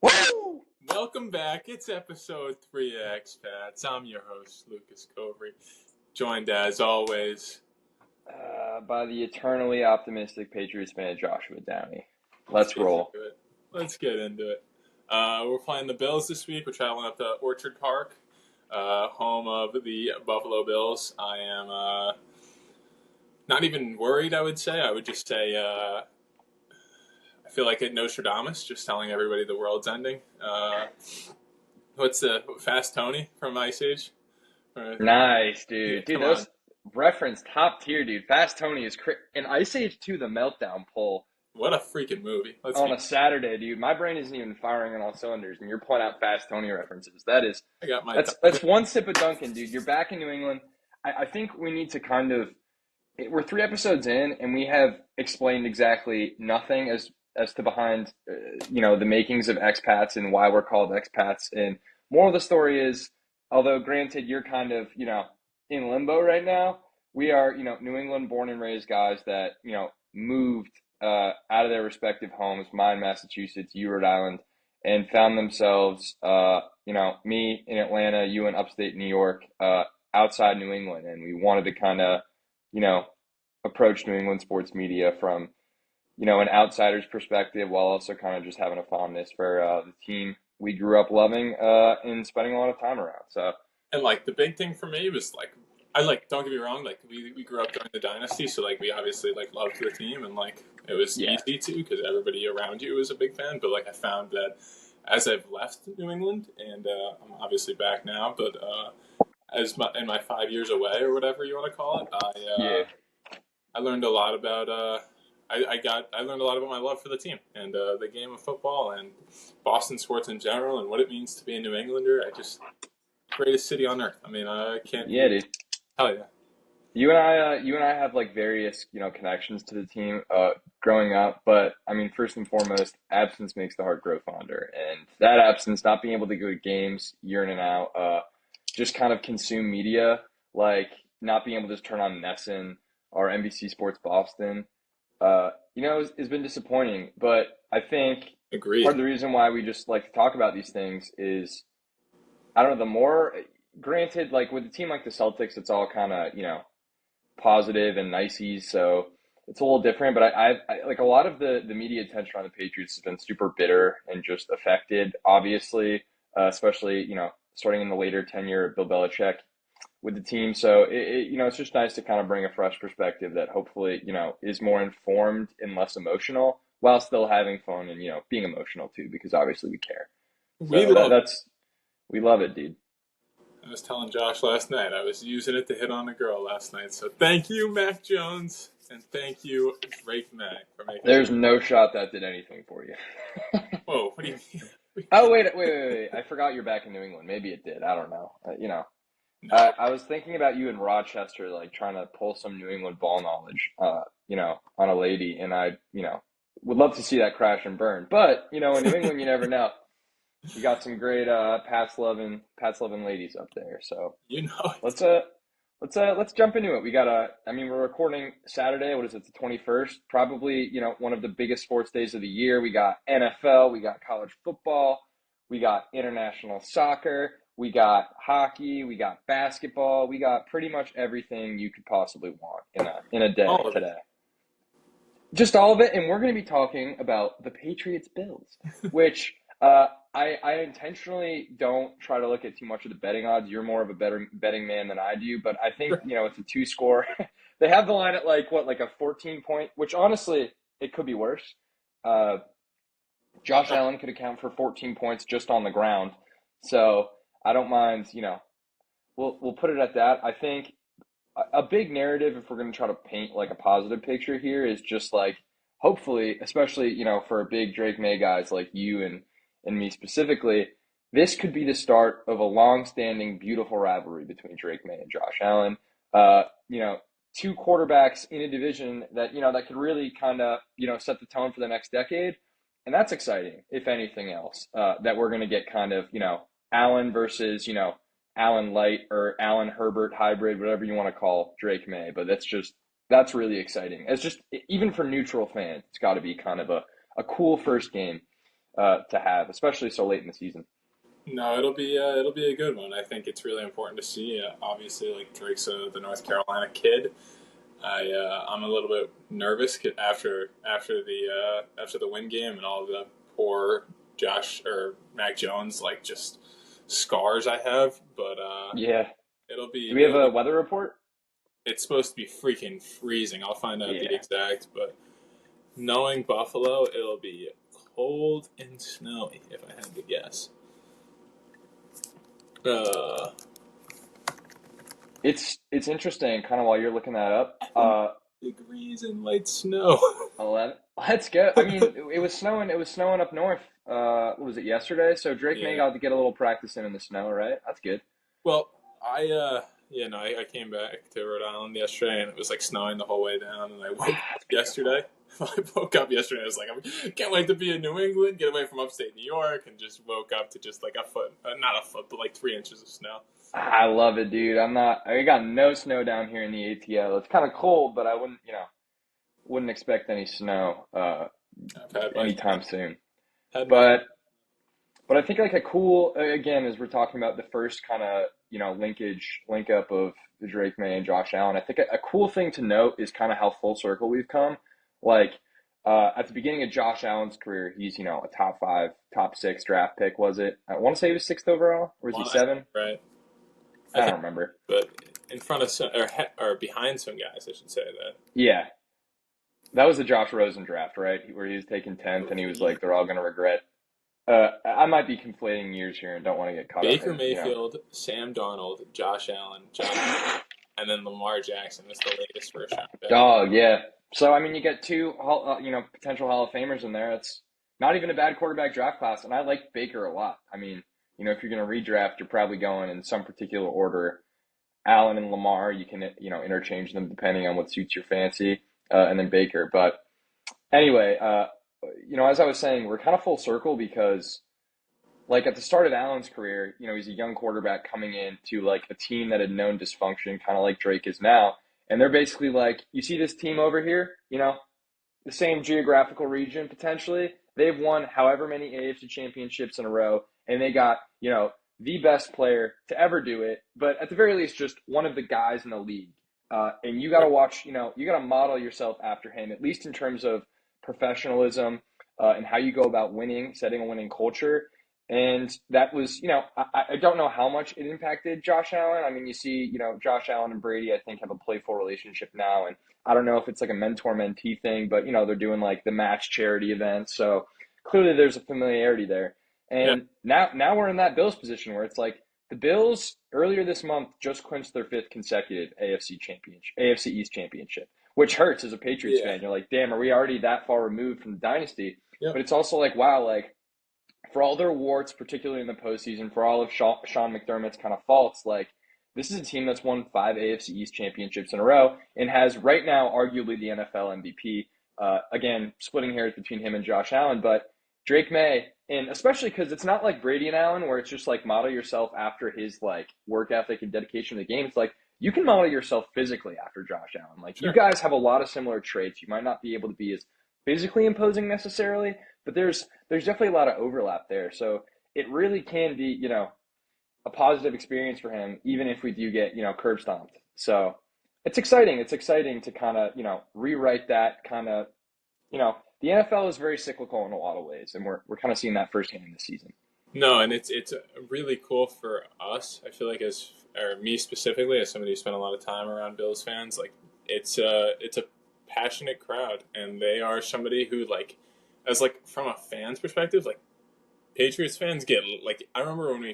Woo! Welcome back. It's episode 3 of ExPats. I'm your host, Lucas Covey, joined as always By the eternally optimistic Patriots fan, Joshua Downey. Let's roll. Let's get into it. We're playing the Bills this week. We're traveling up to Orchard Park, home of the Buffalo Bills. I am not even worried, I would say. I would just say I feel like at Nostradamus, just telling everybody the world's ending. What's the Fast Tony from Ice Age? Nice, dude. Yeah, Dude, those reference top tier, dude. Fast Tony is in Ice Age 2, the Meltdown poll. What a freaking movie. On a Saturday, dude. My brain isn't even firing on all cylinders, and you're pulling out Fast Tony references. That's one sip of Dunkin', dude. You're back in New England. I think we need to we're 3 episodes in, and we have explained exactly nothing as to behind, the makings of expats and why we're called expats. And moral of the story is, although granted you're kind of, in limbo right now, we are, New England born and raised guys that, moved out of their respective homes, mine, Massachusetts, you, Rhode Island, and found themselves, me in Atlanta, you in upstate New York, outside New England. And we wanted to kind of, approach New England sports media from, an outsider's perspective, while also kind of just having a fondness for the team we grew up loving and spending a lot of time around. So, and the big thing for me was don't get me wrong, we grew up during the dynasty, so we obviously loved the team, and it was easy to, because everybody around you was a big fan. But I found that as I've left New England, and I'm obviously back now, but in my 5 years away, or whatever you want to call it, I learned a lot about I learned a lot about my love for the team and the game of football and Boston sports in general and what it means to be a New Englander. Greatest city on earth. I mean, I can't. Yeah, dude. Hell yeah. You and I have various connections to the team growing up, but I mean, first and foremost, absence makes the heart grow fonder, and that absence, not being able to go to games year in and out, just kind of consume media, not being able to just turn on Nesson or NBC Sports Boston, has been disappointing. But I think Agreed. Part of the reason why we just like to talk about these things is, I don't know, the more, granted, with a team like the Celtics, it's all kind of, positive and nicey, so it's a little different. But I a lot of the media attention on the Patriots has been super bitter and just affected, obviously, especially, starting in the later tenure of Bill Belichick with the team. So it's just nice to kind of bring a fresh perspective that hopefully, is more informed and less emotional, while still having fun and, being emotional too, because obviously we care. We love it, dude. I was telling Josh last night, I was using it to hit on a girl last night. So thank you, Mac Jones, and thank you, Drake Maye, for making There's no shot that did anything for you. Whoa, what do you mean? Oh, wait. I forgot you're back in New England. Maybe it did. I don't know. No. I was thinking about you in Rochester, trying to pull some New England ball knowledge, on a lady, and I, would love to see that crash and burn. But, in New England, you never know. You got some great Pats loving ladies up there. So let's jump into it. We got we're recording Saturday. What is it? The 21st. Probably, one of the biggest sports days of the year. We got NFL. We got college football. We got international soccer. We got hockey, we got basketball, we got pretty much everything you could possibly want in a day today. Just all of it, and we're going to be talking about the Patriots Bills, which I intentionally don't try to look at too much of the betting odds. You're more of a better betting man than I do, but I think, it's a 2-score. They have the line at a 14-point, which honestly, it could be worse. Josh Allen could account for 14 points just on the ground. So I don't mind, we'll put it at that. I think a big narrative, if we're going to try to paint a positive picture here, is just hopefully, especially, for big Drake Maye guys like you and me specifically, this could be the start of a long-standing, beautiful rivalry between Drake Maye and Josh Allen. 2 quarterbacks in a division that, that could really kind of, set the tone for the next decade. And that's exciting, if anything else, that we're going to get kind of, Allen versus, Allen Light or Allen Herbert hybrid, whatever you want to call Drake Maye. But that's really exciting. It's just, even for neutral fans, it's got to be kind of a cool first game. to have, especially so late in the season. No, it'll be a good one. I think it's really important to see. Obviously, like Drake's the North Carolina kid. I'm a little bit nervous after the win game and all the poor Josh or Mac Jones like just scars I have. But Yeah. it'll be. Do we have a weather report? It's supposed to be freaking freezing. I'll find out the Yeah. exact, but knowing Buffalo, it'll be cold and snowy if I had to guess. It's interesting, kind of while you're looking that up. Degrees and light snow. 11. Let's go. I mean, it was snowing. It was snowing up north. What was it, yesterday? So Drake Maye got to get a little practice in the snow, right? That's good. Well, I came back to Rhode Island yesterday, and it was like snowing the whole way down. And I woke up yesterday. I woke up yesterday. I was like, I can't wait to be in New England, get away from upstate New York, and just woke up to just like a foot, not a foot, but like 3 inches of snow. I love it, dude. I got no snow down here in the ATL. It's kind of cold, but I wouldn't expect any snow anytime soon. But I think like a cool, again, as we're talking about the first kind of, link up of the Drake Maye and Josh Allen, I think a cool thing to note is kind of how full circle we've come. Like, at the beginning of Josh Allen's career, he's, a top 5, top 6 draft pick, was it? I want to say he was 6th overall, or was he 7? Right. I don't remember. But in front of some, or behind some guys, I should say that. Yeah. That was the Josh Rosen draft, right? Where he was taken 10th, and he was like, they're all going to regret. I might be conflating years here and don't want to get caught Baker up. Mayfield, Sam Darnold, Josh Allen, and then Lamar Jackson is the latest first round pick. Oh, yeah. So, I mean, you get 2, potential Hall of Famers in there. It's not even a bad quarterback draft class, and I like Baker a lot. I mean, if you're going to redraft, you're probably going in some particular order. Allen and Lamar, you can, interchange them depending on what suits your fancy, and then Baker. But anyway, as I was saying, we're kind of full circle because, like, at the start of Allen's career, he's a young quarterback coming into, like, a team that had known dysfunction, kind of like Drake is now. And they're basically like, you see this team over here, the same geographical region potentially. They've won however many AFC championships in a row, and they got, the best player to ever do it, but at the very least, just one of the guys in the league. And you got to watch, you got to model yourself after him, at least in terms of professionalism and how you go about winning, setting a winning culture. And that was, I don't know how much it impacted Josh Allen. I mean, you see, Josh Allen and Brady, I think, have a playful relationship now. And I don't know if it's like a mentor-mentee thing, but, they're doing like the match charity event. So clearly there's a familiarity there. And now we're in that Bills position where it's like the Bills earlier this month just clinched their 5th consecutive AFC East championship, which hurts as a Patriots fan. You're like, damn, are we already that far removed from the dynasty? Yep. But it's also like, wow, like for all their warts, particularly in the postseason, for all of Sean McDermott's kind of faults, like this is a team that's won 5 AFC East championships in a row and has right now arguably the NFL MVP. Again, splitting hairs between him and Josh Allen, but Drake Maye, and especially because it's not like Brady and Allen where it's just like model yourself after his like work ethic and dedication to the game. It's like you can model yourself physically after Josh Allen. Like you guys have a lot of similar traits. You might not be able to be as physically imposing necessarily, but there's definitely a lot of overlap there. So it really can be, a positive experience for him, even if we do get, curb stomped. So it's exciting. It's exciting to kind of, rewrite that kind of, the NFL is very cyclical in a lot of ways, and we're kind of seeing that firsthand this season. No, and it's really cool for us. I feel like or me specifically, as somebody who spent a lot of time around Bills fans, like it's a passionate crowd, and they are somebody who like, as like from a fan's perspective, like Patriots fans get like I remember when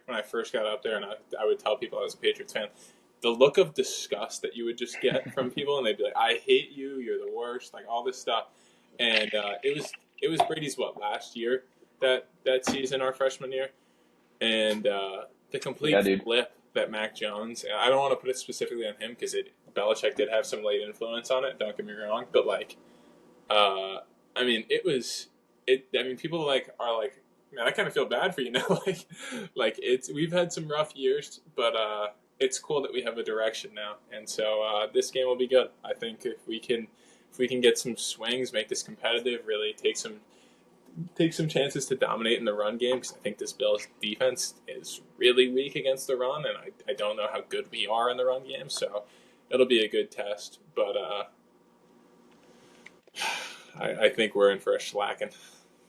I first got up there, and I would tell people I was a Patriots fan. The look of disgust that you would just get from people, and they'd be like, "I hate you. You're the worst." Like all this stuff. And it was Brady's last year that season, our freshman year, and the complete flip that Mac Jones. And I don't want to put it specifically on him because Belichick did have some late influence on it. Don't get me wrong, but like, I mean, people are like, man, I kind of feel bad for you now. like we've had some rough years, but it's cool that we have a direction now, and so this game will be good. I think if we can get some swings, make this competitive, really take some take some chances to dominate in the run game, because I think this Bills defense is really weak against the run, and I don't know how good we are in the run game, so it'll be a good test. But I think we're in for a shellacking.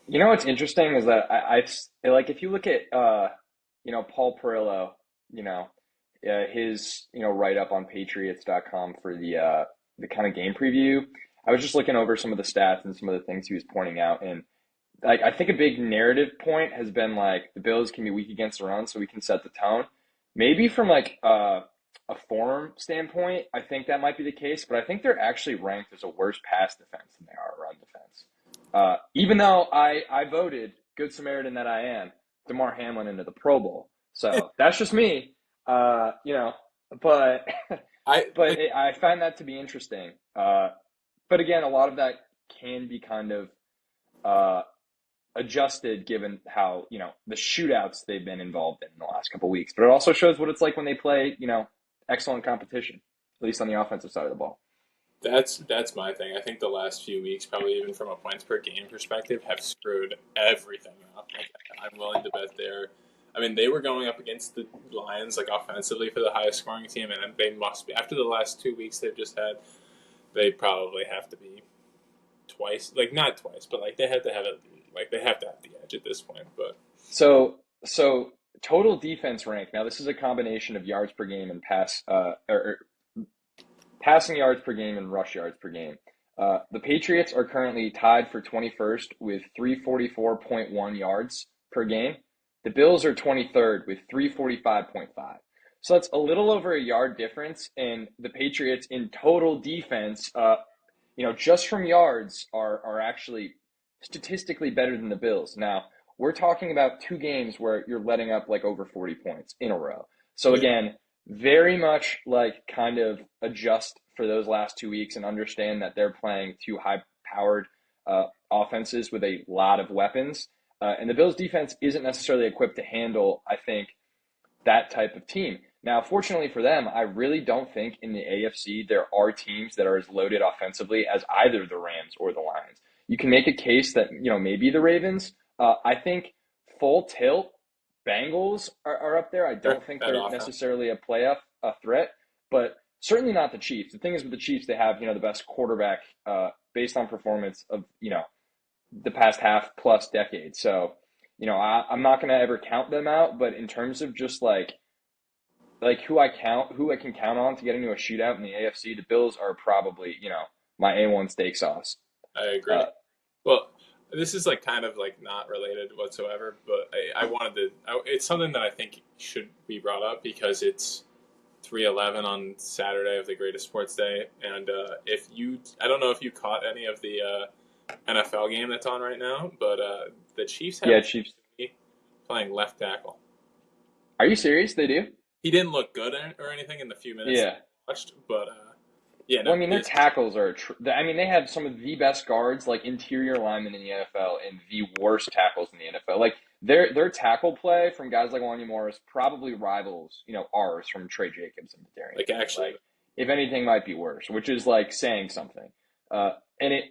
You know what's interesting is that I like if you look at Paul Perillo, his write up on Patriots.com for the kind of game preview. I was just looking over some of the stats and some of the things he was pointing out, and like I think a big narrative point has been like the Bills can be weak against the run, so we can set the tone. Maybe from like a form standpoint, I think that might be the case, but I think they're actually ranked as a worse pass defense than they are a run defense. Even though I voted, good Samaritan that I am, DeMar Hamlin into the Pro Bowl. So that's just me, but I find that to be interesting. But again, a lot of that can be kind of adjusted given how, the shootouts they've been involved in the last couple of weeks. But it also shows what it's like when they play, excellent competition, at least on the offensive side of the ball. That's my thing. I think the last few weeks, probably even from a points per game perspective, have screwed everything up. Like, I'm willing to bet there. I mean, they were going up against the Lions, like, offensively for the highest scoring team, and they must be. After the last 2 weeks they've just had, they probably have to be twice. Like, not twice, but, like, they have to have it. Like, they have to have the edge at this point. But So total defense rank. Now, this is a combination of yards per game and passing yards per game and rush yards per game. The Patriots are currently tied for 21st with 344.1 yards per game. The Bills are 23rd with 345.5. So that's a little over a yard difference. And the Patriots in total defense, just from yards are actually statistically better than the Bills. Now, we're talking about 2 games where you're letting up like over 40 points in a row. So again, very much like kind of adjust for those last 2 weeks and understand that they're playing 2 high-powered offenses with a lot of weapons. And the Bills defense isn't necessarily equipped to handle, I think, that type of team. Now, fortunately for them, I really don't think in the AFC there are teams that are as loaded offensively as either the Rams or the Lions. You can make a case that, maybe the Ravens. I think full tilt, Bengals are up there. I don't think they're necessarily a playoff threat, but certainly not the Chiefs. The thing is with the Chiefs, they have, the best quarterback based on performance of, the past half plus decade. So, I'm not going to ever count them out, but in terms of just like who I can count on to get into a shootout in the AFC, the Bills are probably, my A1 steak sauce. I agree. Well, this is like kind of like not related whatsoever, but I wanted to. It's something that I think should be brought up because it's 3/11 on Saturday of the greatest sports day, and I don't know if you caught any of the NFL game that's on right now, but the Chiefs have Chiefs playing left tackle. Are you serious? They do? He didn't look good or anything in the few minutes I watched, but yeah. No, well, I mean, their tackles are. They have some of the best guards, like interior linemen in the NFL, and the worst tackles in the NFL. Like their tackle play from guys like Wanya Morris probably rivals, ours from Trey Jacobs and Darian. Like actually, if anything, might be worse, which is like saying something. And it,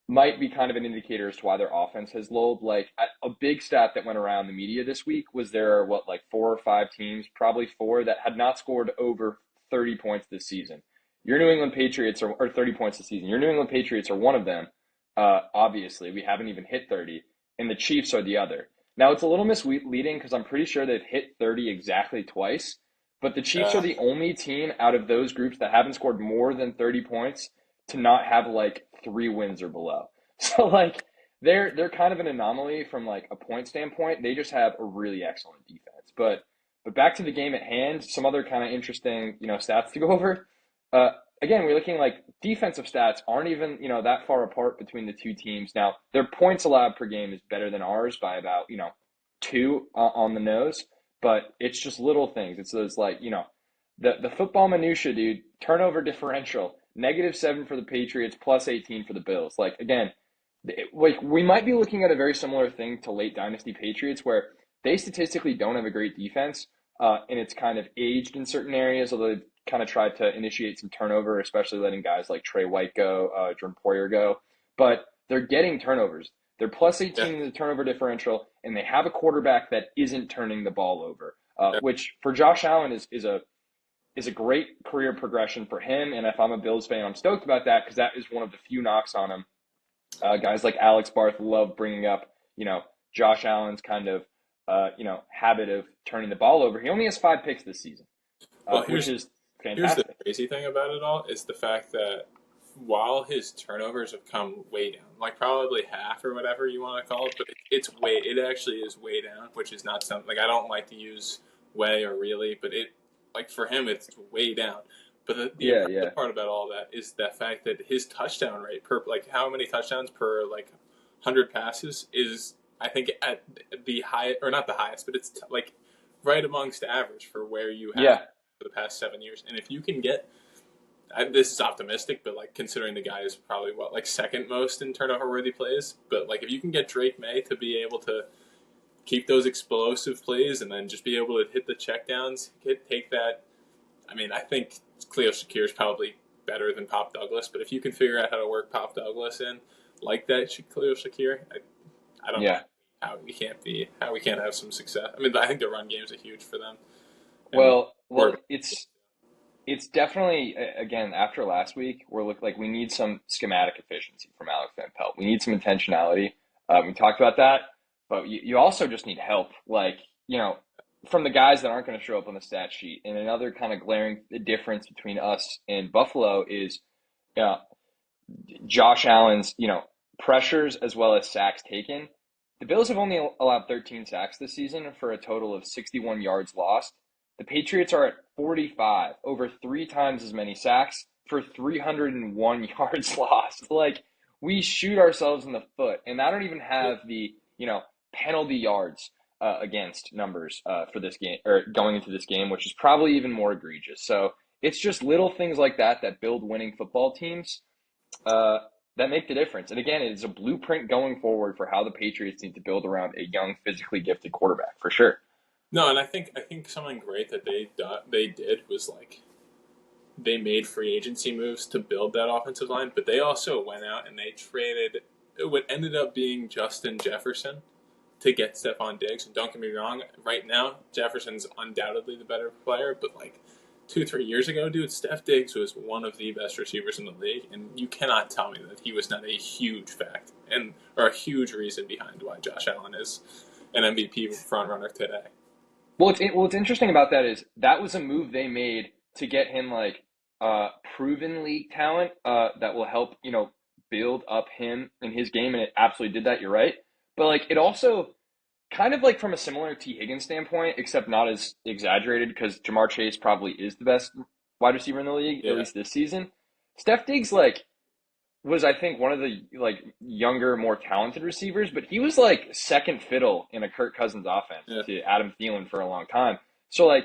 might be kind of an indicator as to why their offense has lulled. Like a big stat that went around the media this week was there are 4 or 5 teams, probably 4, that had not scored over 30 points this season. Your New England Patriots or 30 points this season. Your New England Patriots are one of them. Obviously, we haven't even hit 30, and the Chiefs are the other. Now, it's a little misleading because I'm pretty sure they've hit 30 exactly twice, but the Chiefs are the only team out of those groups that haven't scored more than 30 points to not have 3 wins or below. So they're kind of an anomaly from a point standpoint. They just have a really excellent defense. But back to the game at hand, some other kind of interesting, stats to go over. Again, we're looking defensive stats aren't even, that far apart between the 2 teams. Now, their points allowed per game is better than ours by about, 2 on the nose, but it's just little things. It's those the football minutia, dude. Turnover differential. -7 for the Patriots, +18 for the Bills. Again, we might be looking at a very similar thing to late dynasty Patriots where they statistically don't have a great defense, and it's kind of aged in certain areas, although they've kind of tried to initiate some turnover, especially letting guys like Trey White go, Jordan Poyer go. But they're getting turnovers. They're plus 18 in the turnover differential, and they have a quarterback that isn't turning the ball over, which for Josh Allen is a great career progression for him. And if I'm a Bills fan, I'm stoked about that because that is one of the few knocks on him. Guys like Alex Barth love bringing up, Josh Allen's kind of, habit of turning the ball over. He only has 5 picks this season, which is fantastic. Here's the crazy thing about it all is the fact that while his turnovers have come way down, like probably half or whatever you want to call it, but it actually is way down, which is not something, like I don't like to use way or really, but for him, it's way down. But the impressive part about all that is the fact that his touchdown rate per, like how many touchdowns per 100 passes is, I think, at the high, or not the highest, but it's right amongst average for where you have for the past 7 years. And if you can get, this is optimistic, but considering the guy is probably second most in turnover worthy plays, but if you can get Drake Maye to be able to keep those explosive plays and then just be able to hit the checkdowns, take that. I mean, I think Khalil Shakir is probably better than Pop Douglas, but if you can figure out how to work Pop Douglas in that Khalil Shakir, I don't know how we can't have some success. I mean, I think the run game is huge for them. Well, it's definitely, again, after last week, we need some schematic efficiency from Alex Van Pelt. We need some intentionality. We talked about that, but you also just need help. From the guys that aren't going to show up on the stat sheet. And another kind of glaring difference between us and Buffalo is Josh Allen's, pressures as well as sacks taken. The Bills have only allowed 13 sacks this season for a total of 61 yards lost. The Patriots are at 45, over 3 times as many sacks for 301 yards lost. We shoot ourselves in the foot, and I don't even have the, penalty yards against numbers for this game, or going into this game, which is probably even more egregious. So it's just little things like that build winning football teams that make the difference. And again, it is a blueprint going forward for how the Patriots need to build around a young, physically gifted quarterback, for sure. No, and I think something great that they did was they made free agency moves to build that offensive line, but they also went out and they traded what ended up being Justin Jefferson to get Stephon Diggs. And don't get me wrong, right now Jefferson's undoubtedly the better player, but 2-3 years ago, dude, Steph Diggs was one of the best receivers in the league, and you cannot tell me that he was not a huge fact or a huge reason behind why Josh Allen is an MVP frontrunner today. Well, what's interesting about that is that was a move they made to get him proven league talent that will help build up him in his game, and it absolutely did that. You're right, but it also kind of from a similar Tee Higgins standpoint, except not as exaggerated because Jamar Chase probably is the best wide receiver in the league at least this season. Steph Diggs was, I think, one of the younger, more talented receivers, but he was second fiddle in a Kirk Cousins offense to Adam Thielen for a long time. So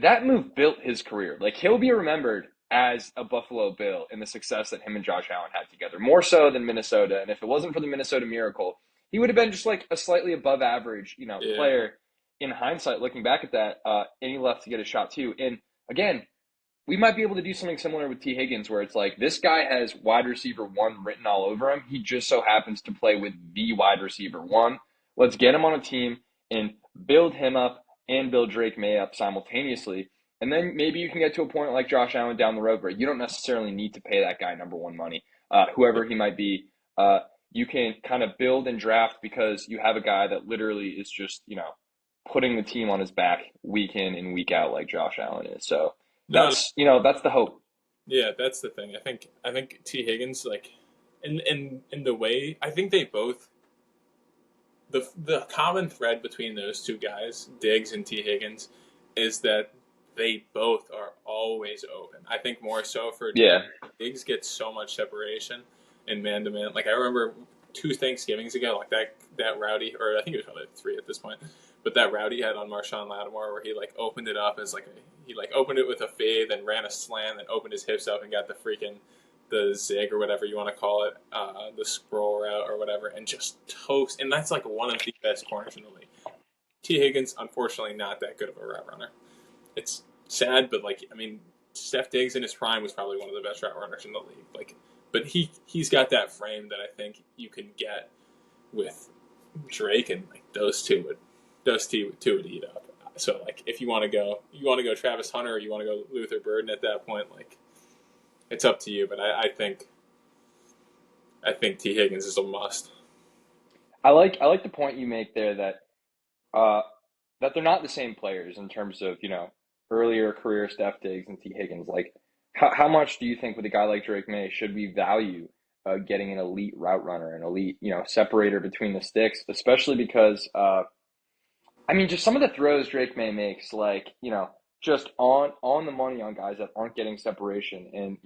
that move built his career. He'll be remembered as a Buffalo Bill in the success that him and Josh Allen had together, more so than Minnesota. And if it wasn't for the Minnesota Miracle, he would have been just a slightly above average, player in hindsight, looking back at that, and he left to get a shot too. And again, we might be able to do something similar with Tee Higgins, where it's this guy has wide receiver 1 written all over him. He just so happens to play with the wide receiver 1. Let's get him on a team and build him up and build Drake Maye up simultaneously. And then maybe you can get to a point like Josh Allen down the road where you don't necessarily need to pay that guy number 1 money, whoever he might be. You can kind of build and draft because you have a guy that literally is just, putting the team on his back week in and week out like Josh Allen is. So that's the hope. Yeah, that's the thing. I think Tee Higgins, in the way, I think they both, the common thread between those two guys, Diggs and Tee Higgins, is that they both are always open. I think more so for Diggs gets so much separation in man-to-man. I remember 2 Thanksgivings ago, that rowdy, or I think it was probably 3 at this point, but that route he had on Marshawn Lattimore where he opened it up as he opened it with a fade, then ran a slant, then opened his hips up and got the zig or whatever you want to call it, the scroll route or whatever, and just toast. And that's one of the best corners in the league. Tee Higgins, unfortunately, not that good of a route runner. It's sad, but Steph Diggs in his prime was probably one of the best route runners in the league. But he's got that frame that I think you can get with Drake, and like those two would eat up. So like if you want to go Travis Hunter, or you want to go Luther Burden at that point, like it's up to you. But I think Tee Higgins is a must. I like the point you make there that they're not the same players in terms of, earlier career Steph Diggs and Tee Higgins. Like, how much do you think with a guy like Drake Maye should we value getting an elite route runner, an elite, separator between the sticks, especially because, just some of the throws Drake Maye makes, like, just on the money on guys that aren't getting separation and,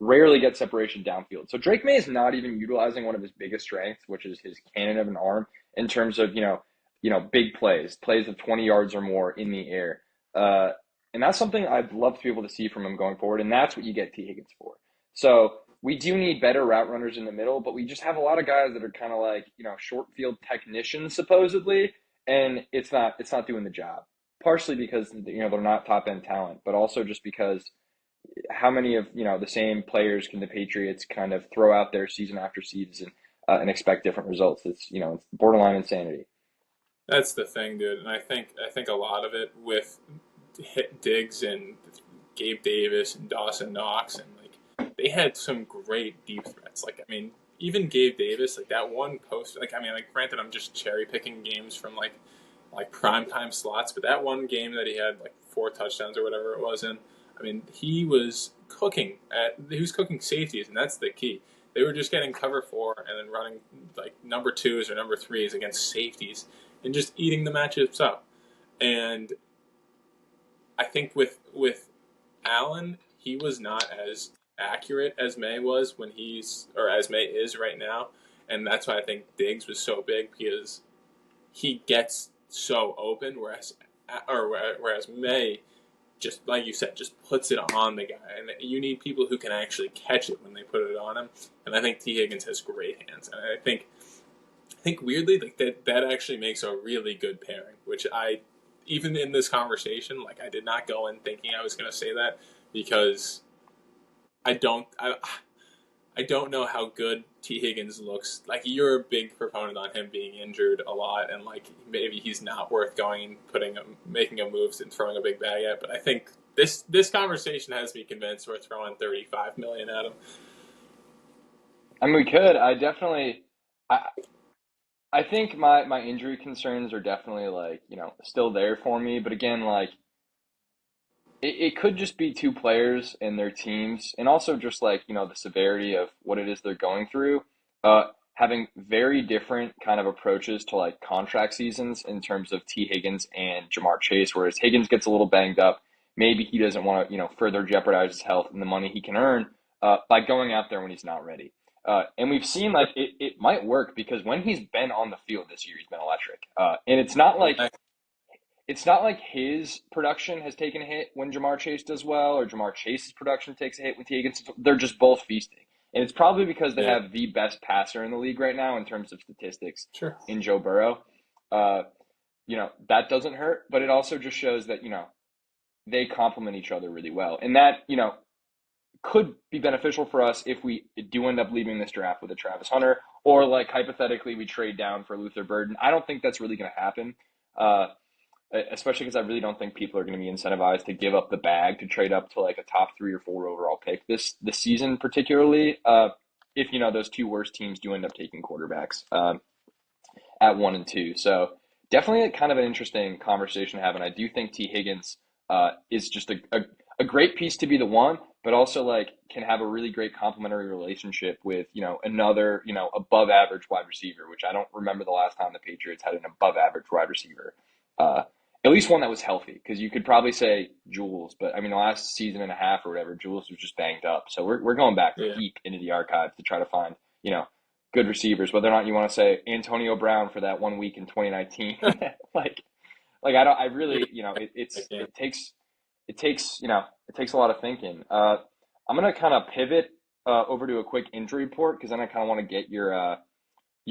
rarely get separation downfield. So Drake Maye is not even utilizing one of his biggest strengths, which is his cannon of an arm in terms of, big plays of 20 yards or more in the air. And that's something I'd love to be able to see from him going forward. And that's what you get Tee Higgins for. So we do need better route runners in the middle, but we just have a lot of guys that are kind of like, short field technicians supposedly, and it's not doing the job. Partially because, they're not top end talent, but also just because how many of, the same players can the Patriots kind of throw out there season after season and expect different results? It's, it's borderline insanity. That's the thing, dude. And I think a lot of it with Diggs and Gabe Davis and Dawson Knox, and like they had some great deep threats. Like, even Gabe Davis, like that one post, granted, I'm just cherry picking games from like primetime slots, but that one game that he had like 4 touchdowns or whatever it was in, he was cooking safeties, and that's the key. They were just getting cover 4 and then running like number 2s or number 3s against safeties and just eating the matchups up. And I think with Allen, he was not as accurate as May was as May is right now, and that's why I think Diggs was so big, because he gets so open, whereas May, just like you said, just puts it on the guy, and you need people who can actually catch it when they put it on him. And I think Tee Higgins has great hands, and I think weirdly, like that actually makes a really good pairing, which even in this conversation, like I did not go in thinking I was going to say that, because I don't know how good Tee Higgins looks. Like, you're a big proponent on him being injured a lot, and like maybe he's not worth going and making a move and throwing a big bag at. But I think this conversation has me convinced we're throwing $35 million at him. We could. I think my injury concerns are definitely like, still there for me. But again, like it could just be 2 players and their teams, and also just like, the severity of what it is they're going through, having very different kind of approaches to like contract seasons in terms of Tee Higgins and Jamar Chase, whereas Higgins gets a little banged up. Maybe he doesn't want to, further jeopardize his health and the money he can earn by going out there when he's not ready. And we've seen like it might work, because when he's been on the field this year, he's been electric. And it's not like his production has taken a hit when Jamar Chase does well, or Jamar Chase's production takes a hit with Tee Higgins. They're just both feasting. And it's probably because they have the best passer in the league right now in terms of statistics in Joe Burrow. That doesn't hurt, but it also just shows that, they complement each other really well. And that, could be beneficial for us if we do end up leaving this draft with a Travis Hunter, or like hypothetically we trade down for Luther Burden. I don't think that's really going to happen, especially because I really don't think people are going to be incentivized to give up the bag to trade up to like a top 3 or 4 overall pick this season, particularly if those 2 worst teams do end up taking quarterbacks at 1 and 2. So definitely kind of an interesting conversation to have, and I do think Tee Higgins is just a great piece to be the one, but also like can have a really great complementary relationship with, another, above average wide receiver, which I don't remember the last time the Patriots had an above average wide receiver. At least one that was healthy, because you could probably say Jules, but the last season and a half or whatever, Jules was just banged up. So we're going back deep into the archives to try to find, good receivers, whether or not you want to say Antonio Brown for that 1 week in 2019. I really, it takes a lot of thinking. I'm going to kind of pivot over to a quick injury report, because then I kind of want to get your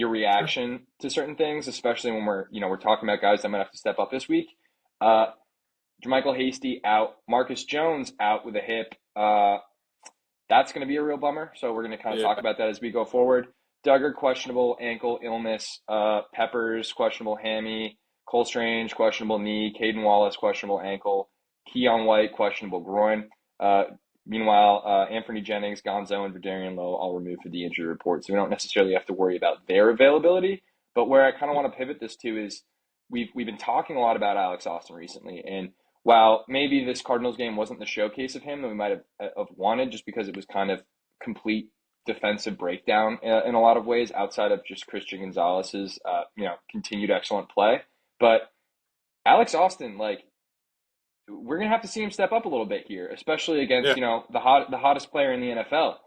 reaction to certain things, especially when we're talking about guys that might have to step up this week. JaMycal Hasty out, Marcus Jones out with a hip. That's going to be a real bummer. So we're going to kind of talk about that as we go forward. Duggar, questionable ankle illness. Peppers, questionable hammy. Cole Strange, questionable knee. Caden Wallace, questionable ankle. Keon White, questionable groin. Meanwhile, Anthony Jennings, Gonzo, and Verdarian Lowe all removed for the injury report, so we don't necessarily have to worry about their availability. But where I kind of want to pivot this to is we've been talking a lot about Alex Austin recently, and while maybe this Cardinals game wasn't the showcase of him that we might have wanted, just because it was kind of complete defensive breakdown in a lot of ways, outside of just Christian Gonzalez's continued excellent play, but Alex Austin, like, we're gonna have to see him step up a little bit here, especially against the hottest player in the NFL.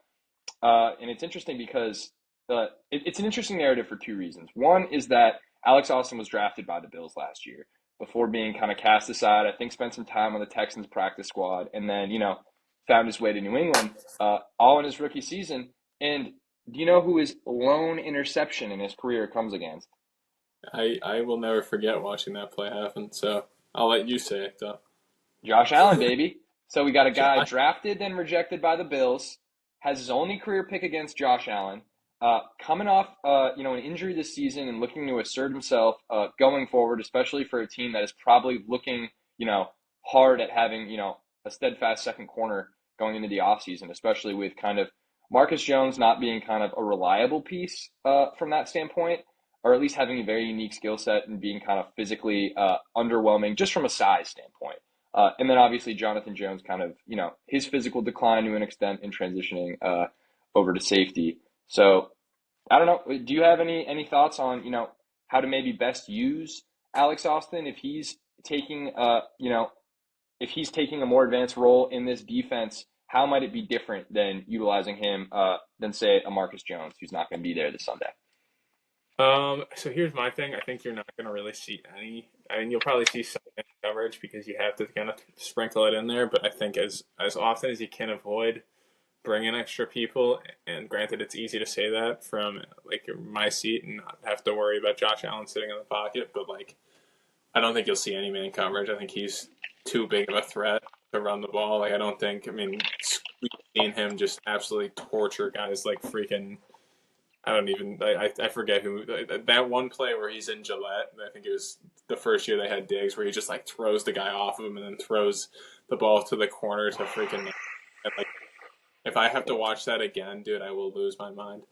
And it's interesting because it's an interesting narrative for two reasons. One is that Alex Austin was drafted by the Bills last year before being kind of cast aside. I think spent some time on the Texans practice squad, and then found his way to New England all in his rookie season. And do you know who his lone interception in his career comes against? I will never forget watching that play happen. So I'll let you say it though. Josh Allen, baby. So we got a guy drafted then rejected by the Bills, has his only career pick against Josh Allen, coming off an injury this season and looking to assert himself going forward, especially for a team that is probably looking hard at having a steadfast second corner going into the offseason, especially with kind of Marcus Jones not being kind of a reliable piece from that standpoint, or at least having a very unique skill set and being kind of physically underwhelming just from a size standpoint. And then obviously Jonathan Jones kind of, his physical decline to an extent in transitioning over to safety. So I don't know. Do you have any thoughts on, how to maybe best use Alex Austin if he's taking, if he's taking a more advanced role in this defense? How might it be different than utilizing him than, say, a Marcus Jones who's not going to be there this Sunday? So here's my thing. I think you're not going to really see any. I mean, you'll probably see some coverage because you have to kind of sprinkle it in there. But I think as often as you can avoid bringing extra people, and granted, it's easy to say that from like my seat and not have to worry about Josh Allen sitting in the pocket. But like, I don't think you'll see any man coverage. I think he's too big of a threat to run the ball. Like, I don't think. I mean, we've seen him just absolutely torture guys like freaking. I forget who that one play where he's in Gillette. I think it was the first year they had Diggs, where he just like throws the guy off of him and then throws the ball to the corner to freaking. And, like, if I have to watch that again, dude, I will lose my mind.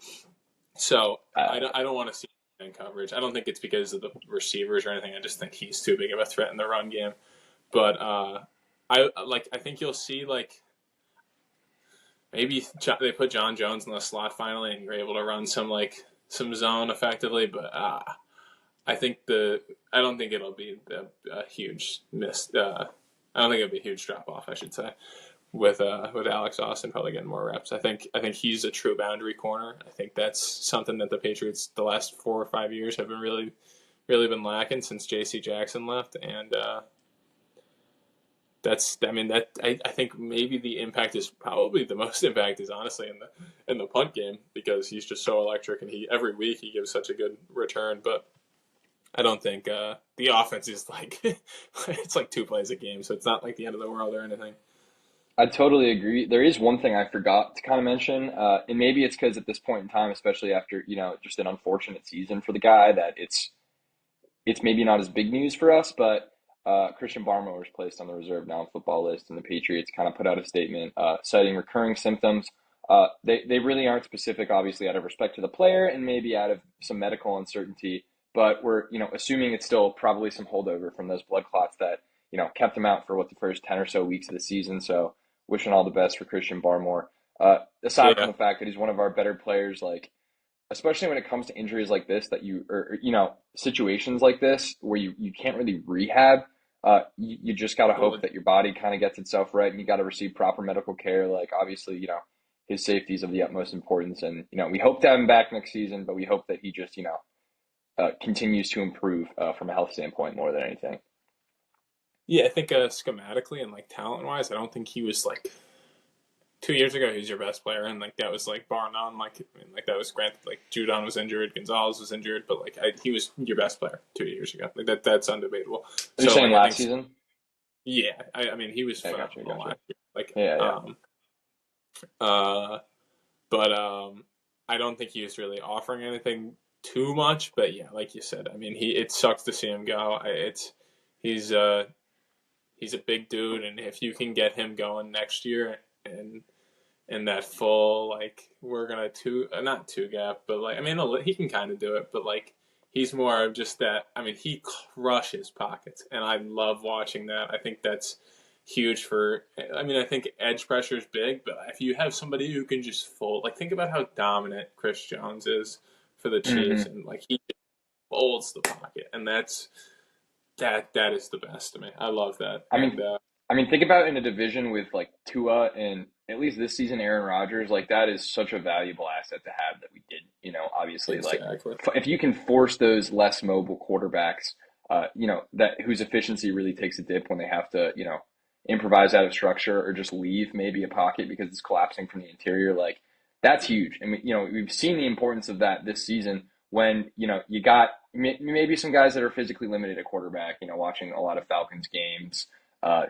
So I don't want to see man coverage. I don't think it's because of the receivers or anything. I just think he's too big of a threat in the run game. But I think you'll see like. Maybe they put John Jones in the slot finally, and you're able to run some zone effectively. But I don't think it'll be a huge miss. I don't think it'll be a huge drop off, I should say, with Alex Austin probably getting more reps. I think he's a true boundary corner. I think that's something that the Patriots the last 4 or 5 years have been really been lacking since J.C. Jackson left, and. I think maybe the impact is probably the most impact is honestly in the punt game, because he's just so electric, and every week he gives such a good return. But I don't think the offense is like it's like 2 plays a game, so it's not like the end of the world or anything. I totally agree. There is one thing I forgot to kind of mention, and maybe it's because at this point in time, especially after just an unfortunate season for the guy, that it's maybe not as big news for us, but. Christian Barmore was placed on the reserve non-football list, and the Patriots kind of put out a statement citing recurring symptoms. They really aren't specific, obviously, out of respect to the player and maybe out of some medical uncertainty, but we're assuming it's still probably some holdover from those blood clots that kept him out for the first 10 or so weeks of the season. So wishing all the best for Christian Barmore. Aside from the fact that he's one of our better players, like. Especially when it comes to injuries like this, that situations like this where you can't really rehab. You just got to hope that your body kind of gets itself right, and you got to receive proper medical care. Like, obviously, his safety is of the utmost importance, and we hope to have him back next season, but we hope that he just continues to improve from a health standpoint more than anything. Yeah, I think schematically and like talent wise, I don't think he was like 2 years ago. He was your best player, and like that was like bar none. Like that was granted. Like Judon was injured, Gonzalez was injured, but like he was your best player 2 years ago. Like that's undebatable. Are you saying last season? Yeah, I mean he was phenomenal last year. Like yeah. I don't think he was really offering anything too much. But yeah, like you said, I mean, it sucks to see him go. He's he's a big dude, and if you can get him going next year and that full, like, we're gonna not two gap, but like, I mean, he can kind of do it, but like, he's more of just that. I mean, he crushes pockets, and I love watching that. I think that's huge for. I mean, I think edge pressure is big, but if you have somebody who can just fold, like, think about how dominant Chris Jones is for the Chiefs, and like, he folds the pocket, and that is the best to me. I love that. I mean, think about in a division with like Tua and at least this season Aaron Rodgers, like that is such a valuable asset to have that we did, obviously exactly. Like if you can force those less mobile quarterbacks, that whose efficiency really takes a dip when they have to, improvise out of structure or just leave maybe a pocket because it's collapsing from the interior, like that's huge. And we've seen the importance of that this season when, you got maybe some guys that are physically limited at quarterback, watching a lot of Falcons games,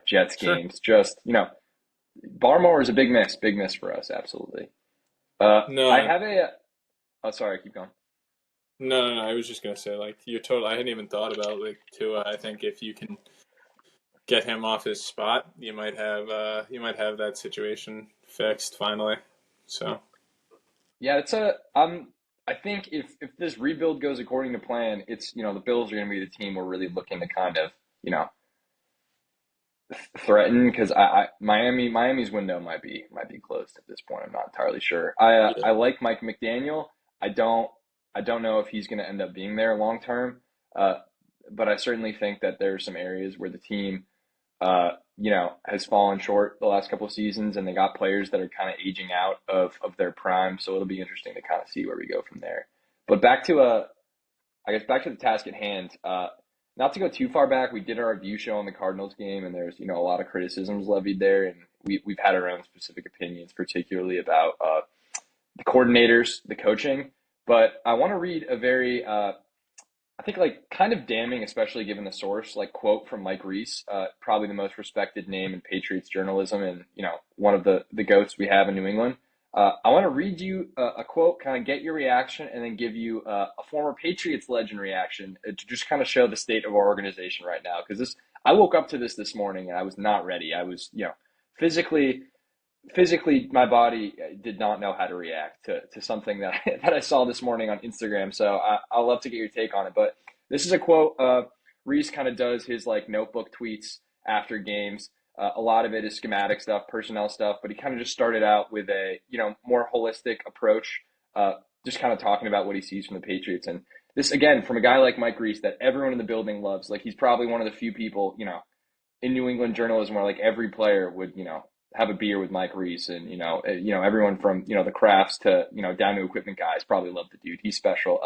Jets games, just, Barmore is a big miss for us. Absolutely. No, I have oh, sorry, keep going. No. I was just gonna say, like, you're total. I hadn't even thought about like Tua. I think if you can get him off his spot, you might have that situation fixed finally. So yeah, I think if this rebuild goes according to plan, it's the Bills are going to be the team we're really looking to kind of threaten because Miami's window might be closed at this point. I'm not entirely sure. I like Mike McDaniel. I don't know if he's going to end up being there long term. But I certainly think that there are some areas where the team has fallen short the last couple of seasons, and they got players that are kind of aging out of their prime. So it'll be interesting to kind of see where we go from there. But back to back to the task at hand. Not to go too far back, we did our review show on the Cardinals game, and there's a lot of criticisms levied there, and we've had our own specific opinions, particularly about the coordinators, the coaching. But I want to read a very I think like kind of damning, especially given the source, like quote from Mike Reese, probably the most respected name in Patriots journalism, and one of the goats we have in New England. I want to read you a quote, kind of get your reaction, and then give you a former Patriots legend reaction to just kind of show the state of our organization right now. Because I woke up to this morning and I was not ready. I was, physically, my body did not know how to react to something that that I saw this morning on Instagram. So I'll love to get your take on it. But this is a quote. Reese kind of does his like notebook tweets after games. A lot of it is schematic stuff, personnel stuff, but he kind of just started out with a more holistic approach, just kind of talking about what he sees from the Patriots. And this again from a guy like Mike Reese that everyone in the building loves. Like he's probably one of the few people in New England journalism where like every player would have a beer with Mike Reese, and everyone from the crafts to down to equipment guys probably love the dude. He's special.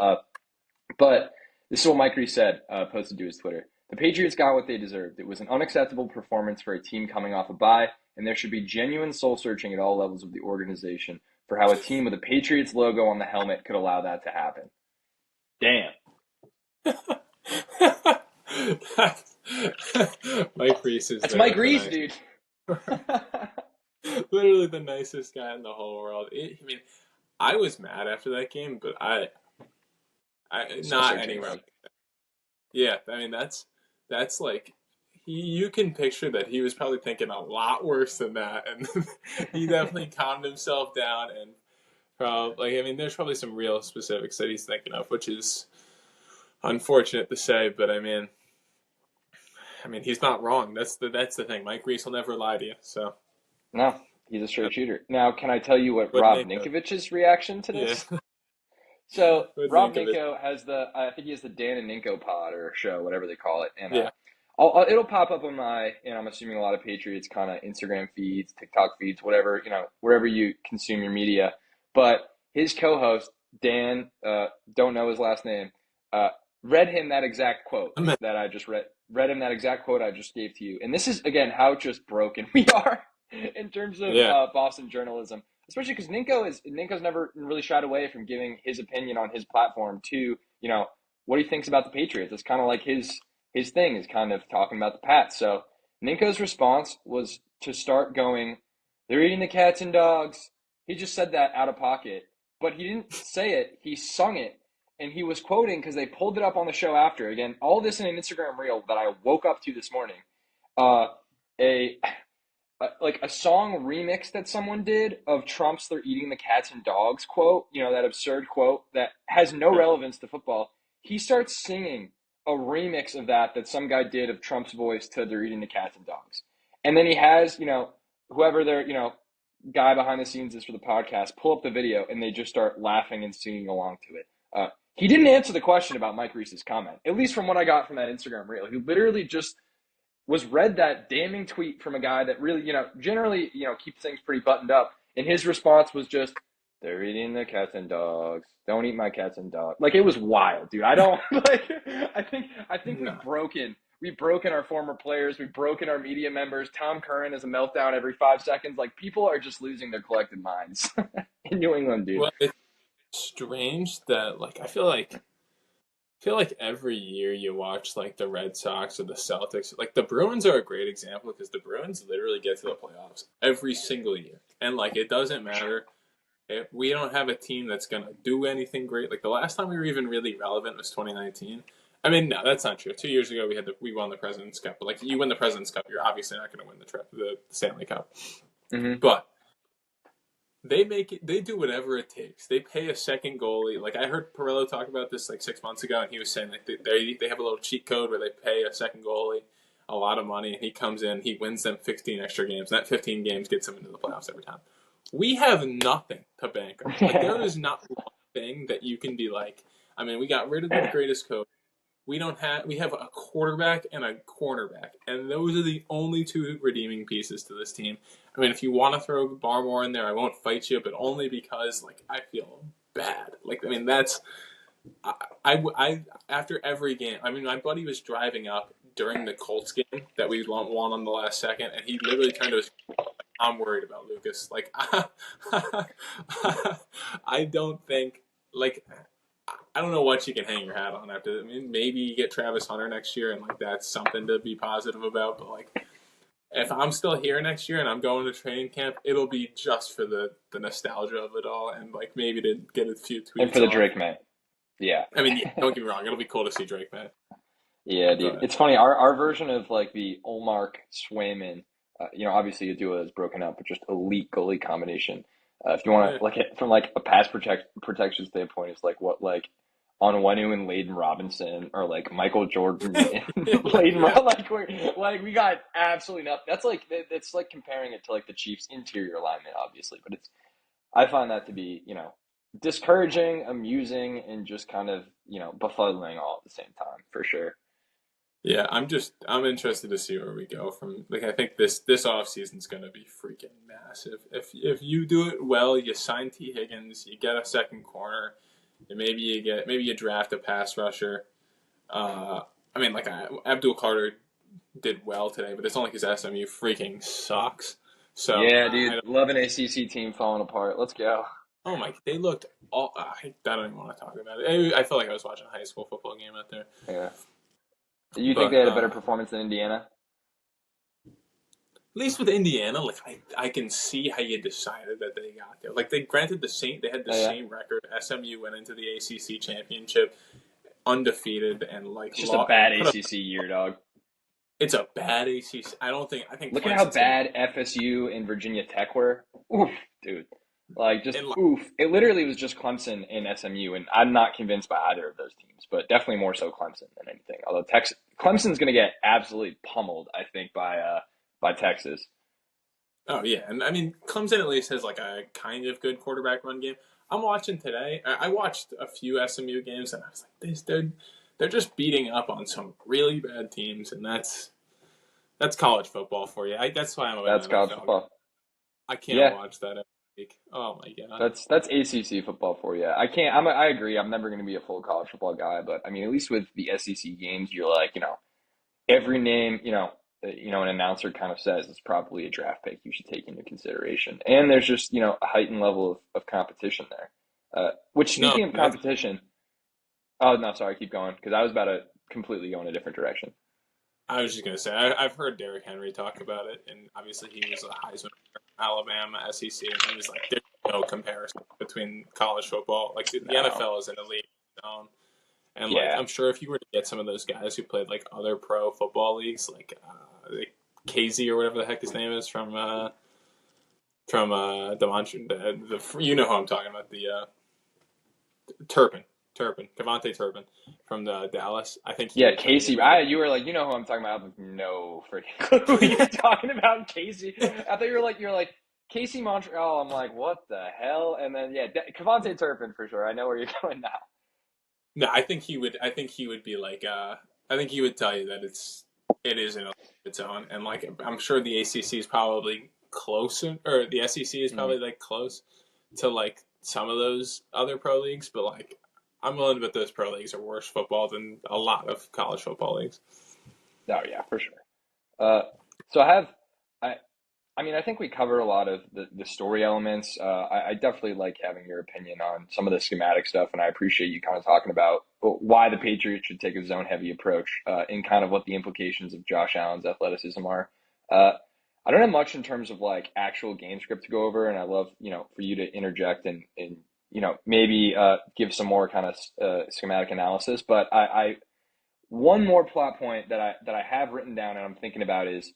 But this is what Mike Reese said, posted to his Twitter. The Patriots got what they deserved. It was an unacceptable performance for a team coming off a bye, and there should be genuine soul-searching at all levels of the organization for how a team with a Patriots logo on the helmet could allow that to happen. Damn. Mike Reese is. That's Mike Reese, dude. Literally the nicest guy in the whole world. I was mad after that game, but I not anywhere. Yeah, I mean that's like you can picture that he was probably thinking a lot worse than that, and he definitely calmed himself down. And probably, there's probably some real specifics that he's thinking of, which is unfortunate to say, but I mean, he's not wrong. That's the thing. Mike Reese will never lie to you. So no, he's a straight shooter. Now, can I tell you what Rob Ninkovich's reaction to this? Yeah. So Rob Ninko has I think he has the Dan and Ninko pod or show, whatever they call it, and it'll pop up on my, and I'm assuming a lot of Patriots kind of Instagram feeds, TikTok feeds, whatever, wherever you consume your media. But his co-host Dan, don't know his last name, read him that exact quote that I just read him that exact quote I just gave to you, and this is again how just broken we are in terms of Boston journalism. Especially because Ninko's never really shied away from giving his opinion on his platform to, what he thinks about the Patriots. It's kind of like his thing is kind of talking about the Pats. So Ninko's response was to start going, they're eating the cats and dogs. He just said that out of pocket. but he didn't say it. He sung it, and he was quoting because they pulled it up on the show after. Again, all this in an Instagram reel that I woke up to this morning. A like a song remix that someone did of Trump's "They're eating the cats and dogs" quote. You know, that absurd quote that has no relevance to football. He starts singing a remix of that some guy did of Trump's voice to "They're eating the cats and dogs," and then he has whoever their guy behind the scenes is for the podcast pull up the video, and they just start laughing and singing along to it. He didn't answer the question about Mike Reese's comment, at least from what I got from that Instagram reel. He literally just was read that damning tweet from a guy that really, generally, keeps things pretty buttoned up. And his response was just, "They're eating the cats and dogs. Don't eat my cats and dogs." Like, it was wild, dude. I don't like. I think we've broken our former players. We've broken our media members. Tom Curran has a meltdown every 5 seconds. Like, people are just losing their collective minds in New England, dude. Well, it's strange that I feel like every year you watch the Red Sox or the Celtics, the Bruins are a great example because the Bruins literally get to the playoffs every single year. And it doesn't matter if we don't have a team that's going to do anything great. The last time we were even really relevant was 2019. I mean, no, that's not true. 2 years ago we won the President's Cup. But you win the President's Cup, you're obviously not going to win the Stanley Cup. Mm-hmm. But they do whatever it takes. They pay a second goalie. I heard Perillo talk about this 6 months ago, and he was saying they have a little cheat code where they pay a second goalie a lot of money, and he comes in, he wins them 15 extra games, and that 15 games gets them into the playoffs every time. We have nothing to bank on. There is not one thing that you can be we got rid of the greatest coach. We have a quarterback and a cornerback, and those are the only two redeeming pieces to this team. I mean, if you want to throw Barmore in there, I won't fight you, but only because I feel bad. I after every game. I mean, my buddy was driving up during the Colts game that we won on the last second, and he literally turned to us. I'm worried about Lucas. I don't think I don't know what you can hang your hat on after. I mean, maybe you get Travis Hunter next year, and that's something to be positive about. But if I'm still here next year and I'm going to training camp, it'll be just for the nostalgia of it all, and maybe to get a few tweets. And for the Drake Maye, yeah. I mean, don't get me wrong, it'll be cool to see Drake Maye. Yeah, dude. It's funny. Our version of the Olmark Swayman, obviously a duo is broken up, but just elite goalie combination. If you want to look at from a pass protection standpoint, it's Onwenu and Layden Robinson, or Michael Jordan and Layden. We got absolutely nothing. That's it's comparing it to the Chiefs' interior alignment, obviously, but I find that to be discouraging, amusing, and just kind of befuddling all at the same time, for sure. Yeah, I'm interested to see where we go from. I think this offseason is going to be freaking massive. If you do it well, you sign Tee Higgins, you get a second corner, and maybe you draft a pass rusher. Abdul Carter did well today, but it's only because SMU freaking sucks. So yeah, dude, love an ACC team falling apart. Let's go. Oh my! They looked all. I don't even want to talk about it. I felt like I was watching a high school football game out there. Yeah. You think they had a better performance than Indiana? At least with Indiana, I can see how you decided that they got there. They granted they had the same record. SMU went into the ACC championship undefeated and it's just a bad ACC year, dog. It's a bad ACC. I think. Look at how bad FSU and Virginia Tech were. Oof, dude. Oof. It literally was just Clemson and SMU, and I'm not convinced by either of those teams, but definitely more so Clemson than anything. Although Clemson's going to get absolutely pummeled, I think, by Texas. Oh, yeah. And, I mean, Clemson at least has, a kind of good quarterback run game. I'm watching today. I watched a few SMU games, and I was like, they're just beating up on some really bad teams, and that's college football for you. That's why I'm a That's college football. I can't watch that every week. Oh my god. That's ACC football for you. I agree. I'm never going to be a full college football guy, but I mean, at least with the SEC games, you're every name, an announcer kind of says it's probably a draft pick you should take into consideration. And there's just, a heightened level of competition there. Which, speaking of competition, oh, no, sorry, keep going, because I was about to completely go in a different direction. I was just going to say, I've heard Derrick Henry talk about it, and obviously he was a Heisman Alabama SEC, and he was like, there's no comparison between college football. Like the NFL is an elite zone. And like I'm sure if you were to get some of those guys who played like other pro football leagues, like KZ or whatever the heck his name is from Demontre, you know who I'm talking about, the Kevontae Turpin from the Dallas. I think Casey. You were like, you know who I'm talking about? I have no freaking clue who you're talking about, Casey. I thought you're like Casey Montreal. I'm like, what the hell? And then Kevontae Turpin for sure. I know where you're going now. No, I think he would be like. I think he would tell you that it is in its own, and like I'm sure the ACC is probably close, or the SEC is probably like close to like some of those other pro leagues, but like I'm willing to bet those pro leagues are worse football than a lot of college football leagues. Oh yeah, for sure. So I think we covered a lot of the story elements. I definitely like having your opinion on some of the schematic stuff, and I appreciate you kind of talking about why the Patriots should take a zone-heavy approach and kind of what the implications of Josh Allen's athleticism are. I don't have much in terms of like actual game script to go over, and I love for you to interject and maybe give some more kind of schematic analysis. But I one more plot point that I have written down and I'm thinking about is,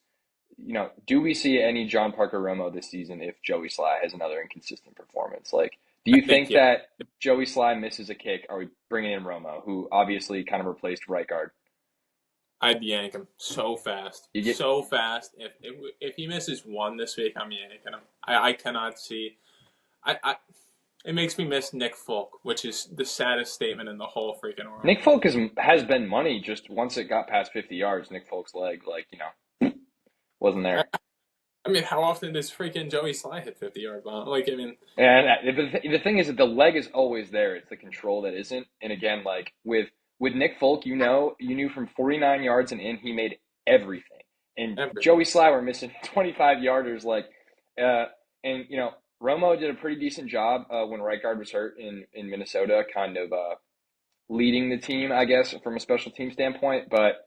do we see any John Parker Romo this season if Joey Sly has another inconsistent performance? Like, do you think that Joey Sly misses a kick? Are we bringing in Romo, who obviously kind of replaced right guard? I'd yank him so fast. So fast. If he misses one this week, I'm yanking him. I cannot see. It makes me miss Nick Folk, which is the saddest statement in the whole freaking world. Nick Folk has been money just once it got past 50 yards. Nick Folk's leg, wasn't there. I mean, how often does freaking Joey Sly hit 50-yard bomb? Like, I mean, and the thing is that the leg is always there. It's the control that isn't. And again, like with Nick Folk, you knew from 49 yards and in, he made everything. And Joey Sly were missing 25 yarders. Romo did a pretty decent job when right guard was hurt in Minnesota, kind of leading the team, I guess, from a special team standpoint. But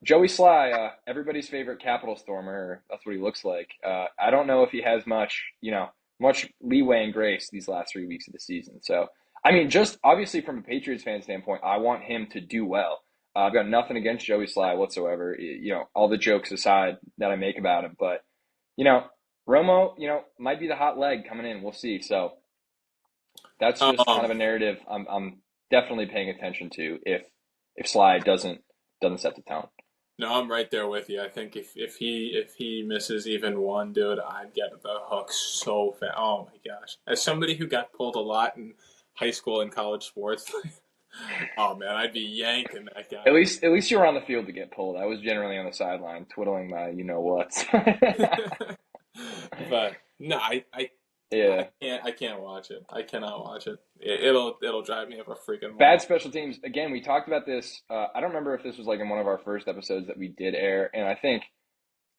Joey Sly, everybody's favorite Capital Stormer, that's what he looks like. I don't know if he has much leeway and grace these last 3 weeks of the season. So, I mean, just obviously from a Patriots fan standpoint, I want him to do well. I've got nothing against Joey Sly whatsoever, all the jokes aside that I make about him. But, Romo, might be the hot leg coming in. We'll see. So that's just kind of a narrative I'm definitely paying attention to if Sly doesn't set the tone. No, I'm right there with you. I think if he misses even one, dude, I'd get the hook so fast. Oh my gosh! As somebody who got pulled a lot in high school and college sports, oh man, I'd be yanking that guy. At least you were on the field to get pulled. I was generally on the sideline twiddling my what. But no, I can't watch it. I cannot watch it. It'll drive me up a freaking wall. Bad special teams. Again, we talked about this. I don't remember if this was like in one of our first episodes that we did air. And I think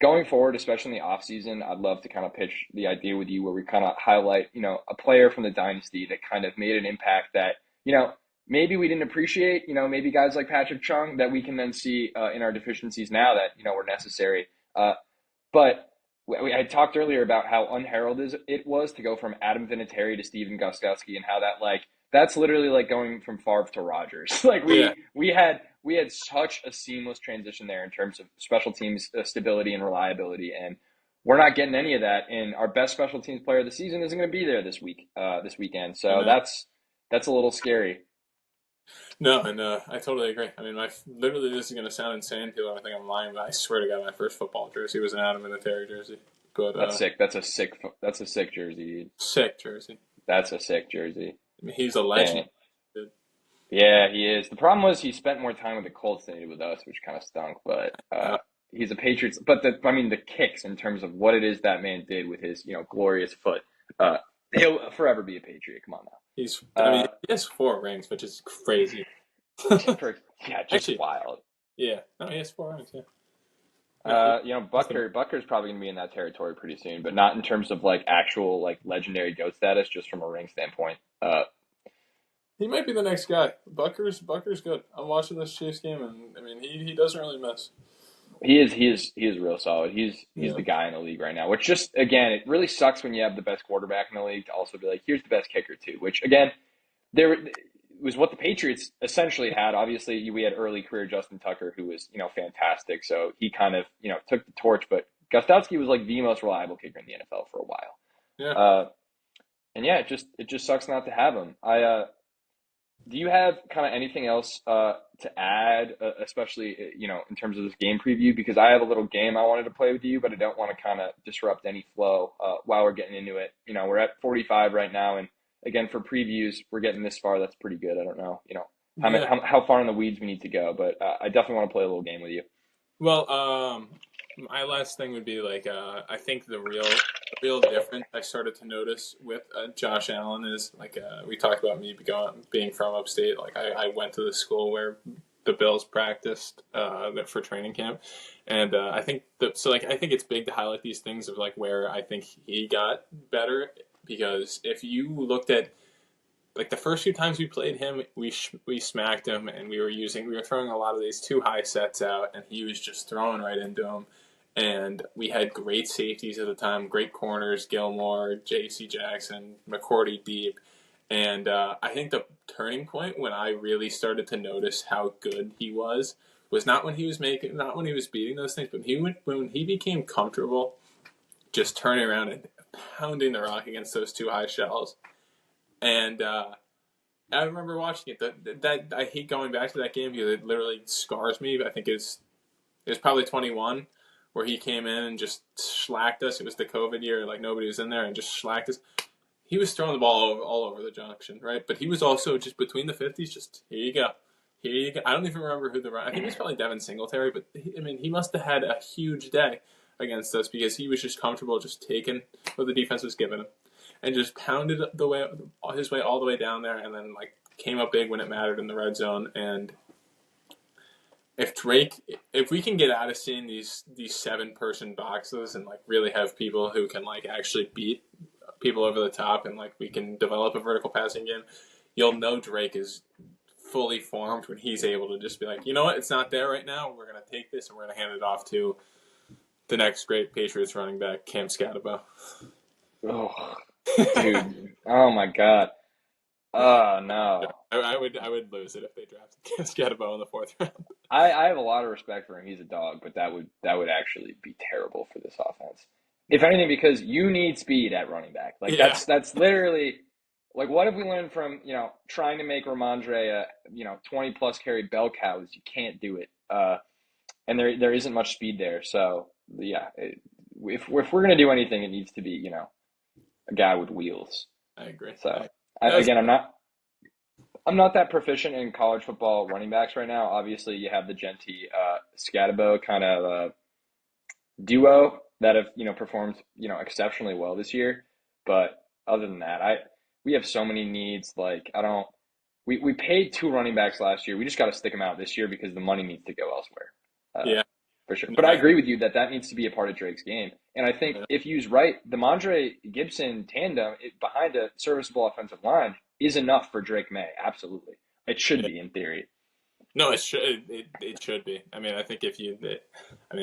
going forward, especially in the off season, I'd love to kind of pitch the idea with you where we kind of highlight, a player from the dynasty that kind of made an impact that, maybe we didn't appreciate, maybe guys like Patrick Chung that we can then see in our deficiencies now that, were necessary. But I talked earlier about how unheralded it was to go from Adam Vinatieri to Steven Gostkowski and how that's literally like going from Favre to Rodgers. We had such a seamless transition there in terms of special teams stability and reliability, and we're not getting any of that. And our best special teams player of the season isn't going to be there this weekend. So that's a little scary. No, and I totally agree. I mean, literally, this is going to sound insane. People are think I'm lying, but I swear to God, my first football jersey was an Adam Vinatieri jersey. But that's sick. That's a sick jersey, dude. Sick jersey. That's a sick jersey. I mean, he's a legend. Yeah, he is. The problem was he spent more time with the Colts than he did with us, which kind of stunk. But he's a Patriots. But the kicks in terms of what it is that man did with his glorious foot. He'll forever be a Patriot. Come on now. He has 4 rings, which is crazy. Wild. Yeah, no, he has 4 rings. Yeah. Butker's probably gonna be in that territory pretty soon, but not in terms of like actual like legendary GOAT status, just from a ring standpoint. He might be the next guy. Butker's good. I'm watching this Chiefs game, and I mean he doesn't really miss. He is real solid. He's Yeah. the guy in the league right now. Which just again, it really sucks when you have the best quarterback in the league to also be like, here's the best kicker too. Which again, there was what the Patriots essentially had. Obviously, we had early career Justin Tucker, who was fantastic. So he kind of took the torch. But Gostowski was like the most reliable kicker in the NFL for a while. Yeah. And yeah, it just sucks not to have him. Do you have kind of anything else to add, especially in terms of this game preview? Because I have a little game I wanted to play with you, but I don't want to kind of disrupt any flow while we're getting into it. We're at 45 right now, and again for previews, we're getting this far. That's pretty good. I don't know, Yeah. how far in the weeds we need to go, but I definitely want to play a little game with you. Well, my last thing would be like I think the real difference I started to notice with Josh Allen is like we talked about me being from upstate. Like I went to the school where the Bills practiced for training camp, and I think I think it's big to highlight these things of like where I think he got better, because if you looked at like the first few times we played him, we smacked him, and we were throwing a lot of these too high sets out, and he was just throwing right into them. And we had great safeties at the time, great corners, Gilmore, J.C. Jackson, McCourty deep. And I think the turning point when I really started to notice how good he was not when he was beating those things, but when he became comfortable just turning around and pounding the rock against those two high shells. And I remember watching it. That I hate going back to that game because it literally scars me. I think it was probably 21 where he came in and just slacked us. It was the COVID year, like nobody was in there, and just slacked us. He was throwing the ball all over the junction, right? But he was also just between the 50s, just here you go. Here you go. I don't even remember who I think it was probably Devin Singletary, but he must have had a huge day against us because he was just comfortable just taking what the defense was giving him and just pounded his way all the way down there, and then like came up big when it mattered in the red zone. And if we can get out of seeing these 7-person boxes and like really have people who can like actually beat people over the top, and like we can develop a vertical passing game, you'll know Drake is fully formed when he's able to just be like, you know what, it's not there right now. We're gonna take this and we're gonna hand it off to the next great Patriots running back, Cam Scatterbo. Oh, dude! Oh my God! Oh no! I would lose it if they drafted Cam Scatterbo in the 4th round. I have a lot of respect for him. He's a dog, but that would actually be terrible for this offense. If anything, because you need speed at running back. Like that's literally like what have we learned from trying to make Ramondre a 20 plus carry bell cow is you can't do it. And there isn't much speed there. So yeah, if we're gonna do anything, it needs to be a guy with wheels. I agree. So again, I'm not that proficient in college football running backs right now. Obviously, you have the Genty Scatterbo kind of duo that have performed exceptionally well this year. But other than that, we have so many needs. Like we paid 2 running backs last year. We just got to stick them out this year because the money needs to go elsewhere. Yeah, for sure. But I agree with you that needs to be a part of Drake's game. And I think if used right, the Mondre Gibson tandem behind a serviceable offensive line is enough for Drake Maye. Absolutely, it should be in theory. No, it should be. I mean, I think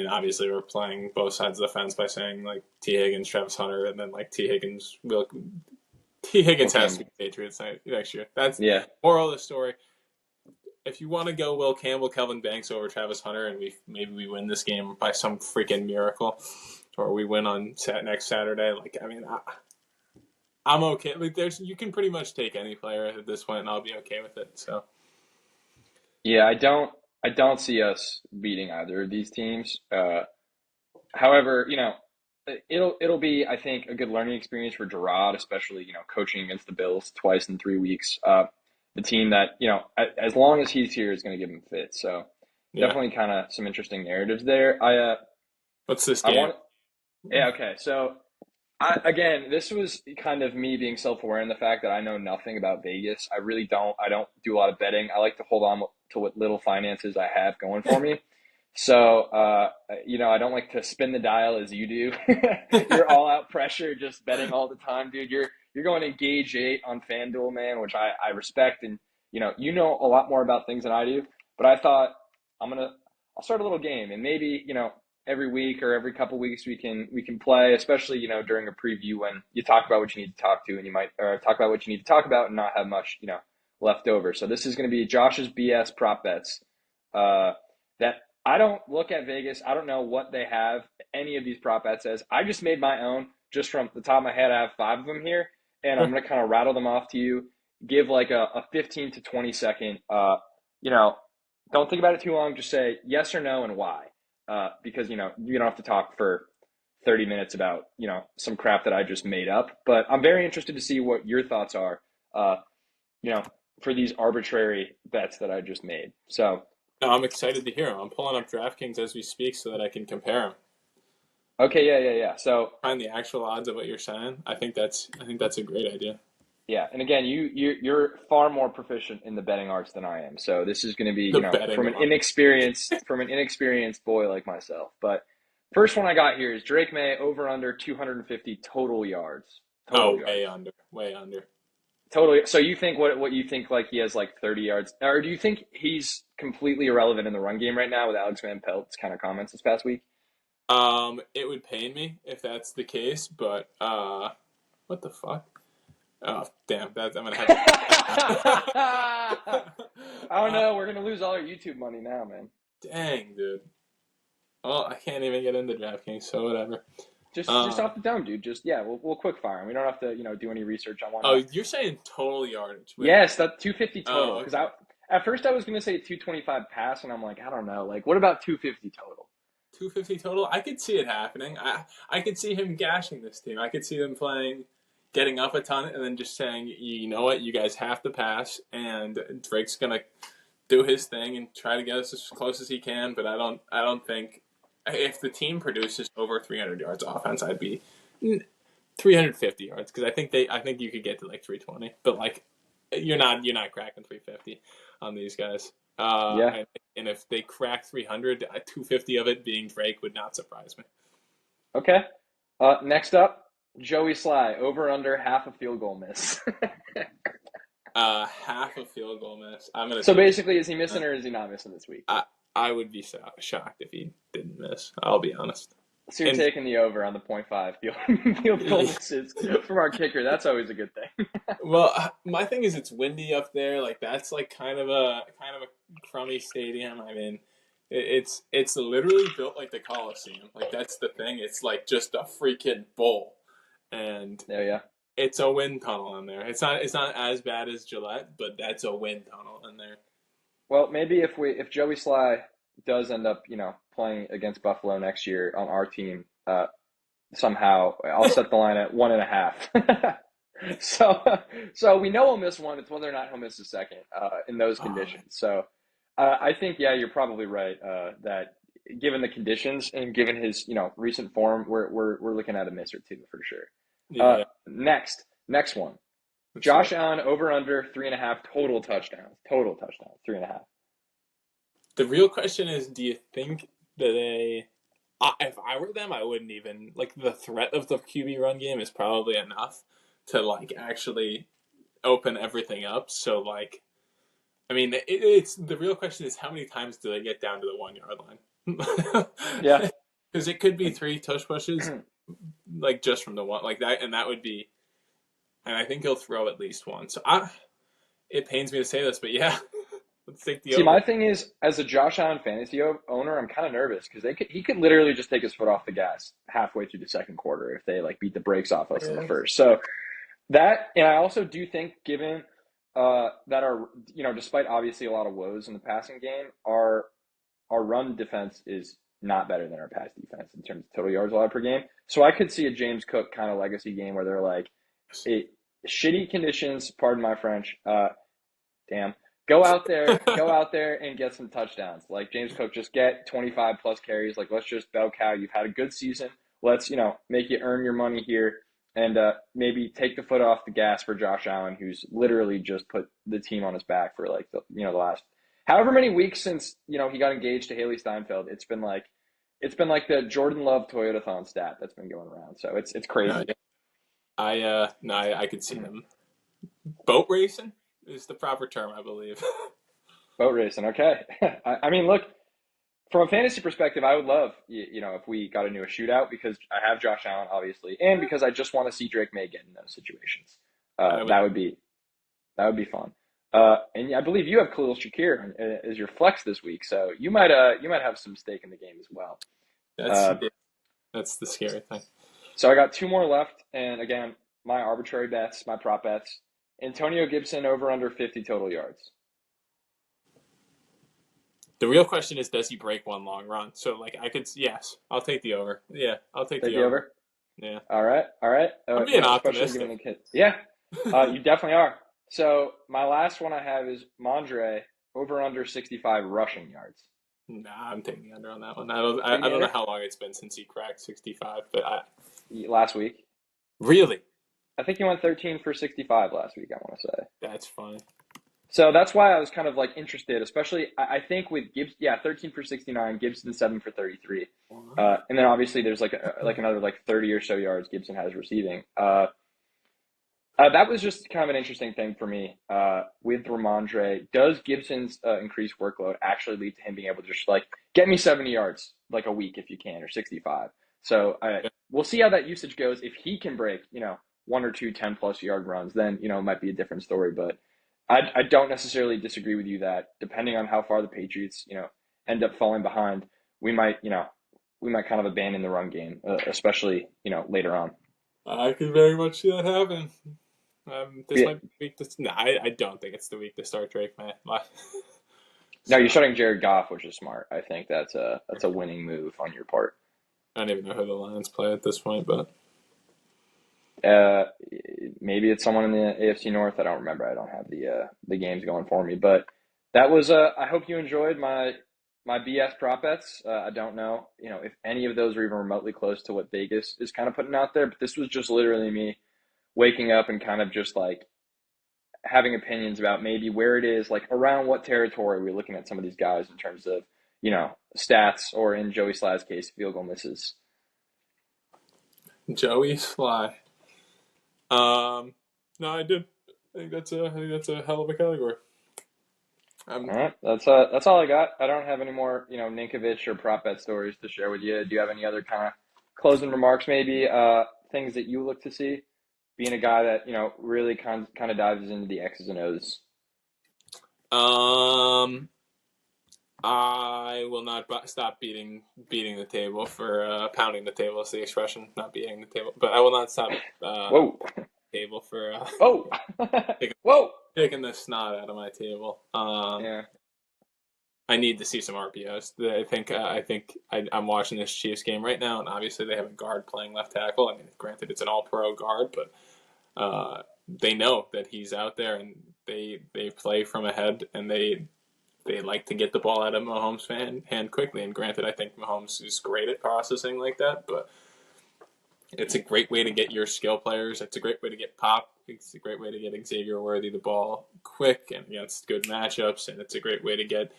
obviously we're playing both sides of the fence by saying like Tee Higgins, Travis Hunter, and then like Tee Higgins has to be Patriots next year. That's moral of the story. If you want to go Will Campbell, Kelvin Banks over Travis Hunter, and maybe we win this game by some freaking miracle, or we win on next Saturday, like I'm okay. Like you can pretty much take any player at this point, and I'll be okay with it. So. Yeah, I don't see us beating either of these teams. However, it'll be, I think, a good learning experience for Gerard, especially coaching against the Bills twice in 3 weeks. The team that as long as he's here is going to give him fits. So definitely kind of some interesting narratives there. What's this game? Okay. So again, this was kind of me being self-aware in the fact that I know nothing about Vegas. I really don't. I don't do a lot of betting. I like to hold on to what little finances I have going for me. So, I don't like to spin the dial as you do. You're all out pressure, just betting all the time, dude. You're going to Gauge 8 on FanDuel, man, which I respect. And, you know a lot more about things than I do. But I thought I'm I'll start a little game, and maybe every week or every couple weeks we can play, especially during a preview when you talk about what you need to talk to, and you might talk about what you need to talk about and not have much left over. So this is going to be Josh's BS prop bets. That I don't look at Vegas. I don't know what they have any of these prop bets as. I just made my own just from the top of my head. I have 5 of them here, and I'm going to kind of rattle them off to you. Give like a 15 to 20 second, don't think about it too long. Just say yes or no and why. Because, you don't have to talk for 30 minutes about, some crap that I just made up. But I'm very interested to see what your thoughts are, for these arbitrary bets that I just made. So no, I'm excited to hear them. I'm pulling up DraftKings as we speak so that I can compare them. Okay, yeah. So find the actual odds of what you're saying. I think that's a great idea. Yeah, and again, you're far more proficient in the betting arts than I am. So this is going to be, from an inexperienced boy like myself. But first one I got here is Drake Maye over under 250 total yards. Way under. Totally. So you think what you think, like he has like 30 yards, or do you think he's completely irrelevant in the run game right now with Alex Van Pelt's kind of comments this past week? It would pain me if that's the case, but what the fuck? Oh, damn. I'm going to have to... I don't know. We're going to lose all our YouTube money now, man. Dang, dude. Well, I can't even get into DraftKings, so whatever. Just off the dome, dude. We'll quick fire him. We don't have to, do any research on one. Oh, you're saying total yardage? Yes, that's 250 total. Because at first I was going to say 225 pass, and I'm like, I don't know. Like, what about 250 total? 250 total? I could see it happening. I could see him gashing this team. I could see them getting up a ton and then just saying, you know what, you guys have to pass, and Drake's gonna do his thing and try to get us as close as he can. But I don't think if the team produces over 300 yards offense, I'd be 350 yards because I think you could get to like 320, but like you're not cracking 350 on these guys. Yeah. And if they crack 300, 250 of it being Drake would not surprise me. Okay. Next up. Joey Sly, over under half a field goal miss. Half a field goal miss. So basically, is he missing or is he not missing this week? I would be shocked if he didn't miss. I'll be honest. So you're taking the over on the 0.5 field goal misses from our kicker. That's always a good thing. Well, my thing is it's windy up there. Like that's like kind of a crummy stadium. I mean, it's literally built like the Coliseum. Like that's the thing. It's like just a freaking bowl. And it's a wind tunnel in there. It's not as bad as Gillette, but that's a wind tunnel in there. Well, maybe if Joey Sly does end up, playing against Buffalo next year on our team, somehow I'll set the line at 1.5. So we know he'll miss one. It's whether or not he'll miss a second in those conditions. So I think you're probably right that given the conditions and given his recent form, we're looking at a miss or two for sure. Yeah. Next one. Josh Allen over under 3.5 total touchdowns. 3.5. The real question is, do you think that if I were them, I wouldn't even like the threat of the QB run game is probably enough to like actually open everything up. So like, I mean, it's the real question is how many times do they get down to the 1 yard line? Yeah, because it could be 3 tush pushes. Like just from the one like that, and that would be, and I think he'll throw at least one. So it pains me to say this, but yeah, let's take the over. My thing is, as a Josh Allen fantasy owner, I'm kind of nervous because he could literally just take his foot off the gas halfway through the second quarter if they like beat the brakes off us in the first. So that, and I also do think, given that our despite obviously a lot of woes in the passing game, our run defense is not better than our pass defense in terms of total yards allowed per game. So I could see a James Cook kind of legacy game where they're like, shitty conditions, pardon my French, go out there and get some touchdowns. Like James Cook, just get 25 plus carries. Like, let's just bell cow. You've had a good season. Let's, make you earn your money here and maybe take the foot off the gas for Josh Allen, who's literally just put the team on his back for like the last however many weeks since, he got engaged to Haley Steinfeld. It's been like the Jordan Love Toyotathon stat that's been going around. So it's crazy. I could see them boat racing is the proper term, I believe. Boat racing. Okay. I mean, look, from a fantasy perspective, I would love, if we got into a shootout because I have Josh Allen, obviously, and because I just want to see Drake Maye get in those situations. That would be fun. And I believe you have Khalil Shakir as your flex this week, so you might have some stake in the game as well. That's the scary thing. So I got two more left, and again, my arbitrary bets, my prop bets. Antonio Gibson over under 50 total yards. The real question is, does he break one long run? So, yes, I'll take the over. Yeah, I'll take the over. Yeah. All right. I'm being optimistic. Yeah, you definitely are. So my last one I have is Mondre over under 65 rushing yards. Nah, I'm taking the under on that one. I don't know how long it's been since he cracked 65, but last week. Really? I think he went 13 for 65 last week, I want to say. That's fine. So that's why I was kind of interested, especially I think with Gibbs, 13 for 69, Gibson 7 for 33. And then obviously there's another 30 or so yards Gibson has receiving. That was just kind of an interesting thing for me with Ramondre. Does Gibson's increased workload actually lead to him being able to just get me 70 yards a week if you can, or 65? So we'll see how that usage goes. If he can break, one or two 10+ yard runs, then it might be a different story. But I don't necessarily disagree with you that depending on how far the Patriots end up falling behind, we might kind of abandon the run game, especially later on. I can very much see that happen. This might be the week to. No, I don't think it's the week to start Drake Maye. No, you're starting Jared Goff, which is smart. I think that's a winning move on your part. I don't even know who the Lions play at this point, but maybe it's someone in the AFC North. I don't remember. I don't have the games going for me. But that was. I hope you enjoyed my BS prop bets. I don't know, if any of those are even remotely close to what Vegas is kind of putting out there. But this was just literally me waking up and kind of just having opinions about maybe where it is, around what territory we're looking at some of these guys in terms of, stats, or in Joey Sly's case, field goal misses. Joey Sly. No, I did. I think that's a hell of a category. All right, that's all I got. I don't have any more, Ninkovich or prop bet stories to share with you. Do you have any other kind of closing remarks, maybe things that you look to see? Being a guy that really kind of dives into the X's and O's. I will not stop beating the table for pounding the table. Is the expression? Not beating the table, but I will not stop. Whoa. Table for taking the snot out of my table. Yeah. I need to see some RPOs. I think I'm watching this Chiefs game right now, and obviously they have a guard playing left tackle. I mean, granted, it's an all-pro guard, but they know that he's out there, and they play from ahead, and they like to get the ball out of Mahomes' hand quickly. And granted, I think Mahomes is great at processing like that, but it's a great way to get your skill players. It's a great way to get Pop. It's a great way to get Xavier Worthy the ball quick and against good matchups, and it's a great way to get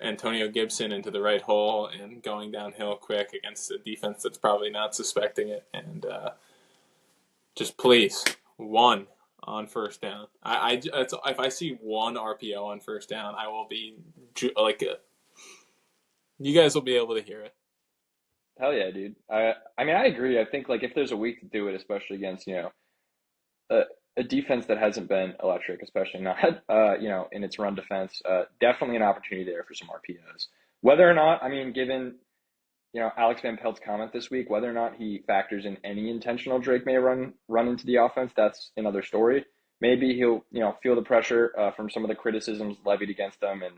Antonio Gibson into the right hole and going downhill quick against a defense that's probably not suspecting it. And just please, one on first down. If I see one RPO on first down, I will be you guys will be able to hear it. Hell yeah, dude. I mean, I agree. I think if there's a week to do it, especially against a defense that hasn't been electric, especially not in its run defense, definitely an opportunity there for some RPOs. Whether or not, I mean, given Alex Van Pelt's comment this week, whether or not he factors in any intentional Drake Maye run into the offense, that's another story. Maybe he'll feel the pressure from some of the criticisms levied against them, and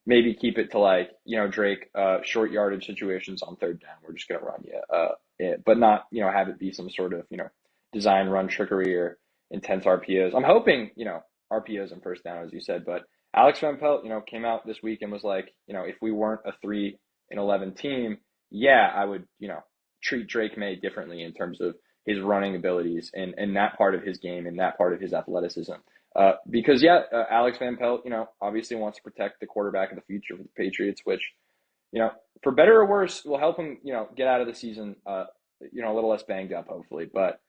maybe keep it to Drake short yardage situations on third down. We're just gonna run you, but not have it be some sort of design run trickery or intense RPOs. I'm hoping RPOs on first down, as you said, but Alex Van Pelt came out this week and was like, if we weren't a 3-11 team, I would treat Drake Maye differently in terms of his running abilities and that part of his game and that part of his athleticism. Because Alex Van Pelt, obviously wants to protect the quarterback of the future for the Patriots, which, for better or worse, will help him, get out of the season, a little less banged up, hopefully. But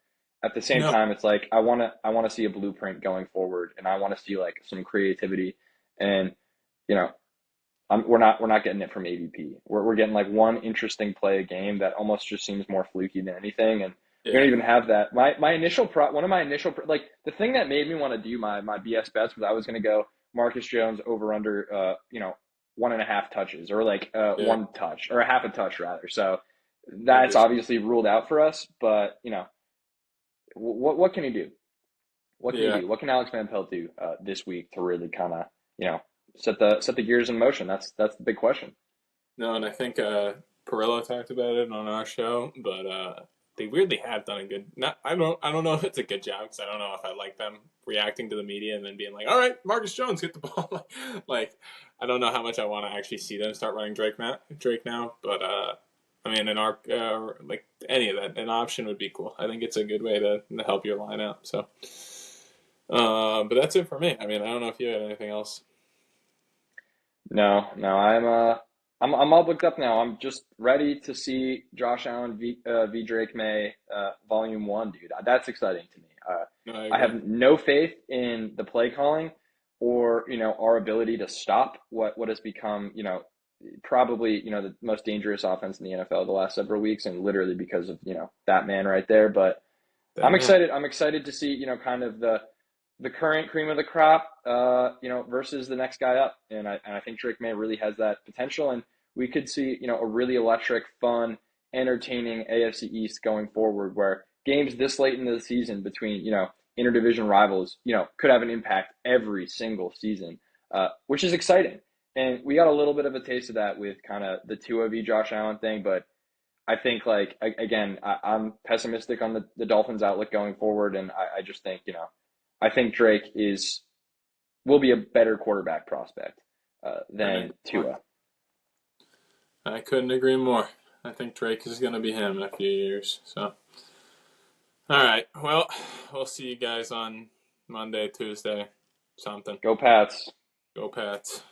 at the same time, it's I want to see a blueprint going forward, and I want to see some creativity and, we're not getting it from ADP. We're getting like one interesting play a game that almost just seems more fluky than anything, and we don't even have that. My initial one of my initial like the thing that made me want to do my BS bets was I was going to go Marcus Jones over under 1.5 touches or like one touch or a half a touch rather. So that's obviously ruled out for us. But what can he do? What can he do? What can Alex Van Pelt do this week to really kind of set the gears in motion? That's the big question. No, and I think Perillo talked about it on our show, but they weirdly have done a good. I don't know if it's a good job because I don't know if I like them reacting to the media and then being like, "All right, Marcus Jones, get the ball." Like, I don't know how much I want to actually see them start running Drake now, but I mean, like any of that, an option would be cool. I think it's a good way to help your line out. So, but that's it for me. I mean, I don't know if you had anything else. No, I'm all booked up now. I'm just ready to see Josh Allen v Drake Maye, Volume 1, dude. That's exciting to me. I have no faith in the play calling or our ability to stop what has become probably the most dangerous offense in the NFL the last several weeks, and literally because of that man right there. But I'm excited. I'm excited to see kind of the current cream of the crop, versus the next guy up. And I think Drake Maye really has that potential. And we could see, a really electric, fun, entertaining AFC East going forward where games this late into the season between, interdivision rivals, could have an impact every single season, which is exciting. And we got a little bit of a taste of that with kind of the Tua v. Josh Allen thing. But I think, again, I'm pessimistic on the Dolphins' outlook going forward. And I just think, I think Drake will be a better quarterback prospect than Tua. I couldn't agree more. I think Drake is going to be him in a few years. So, all right. Well, we'll see you guys on Monday, Tuesday, something. Go Pats. Go Pats.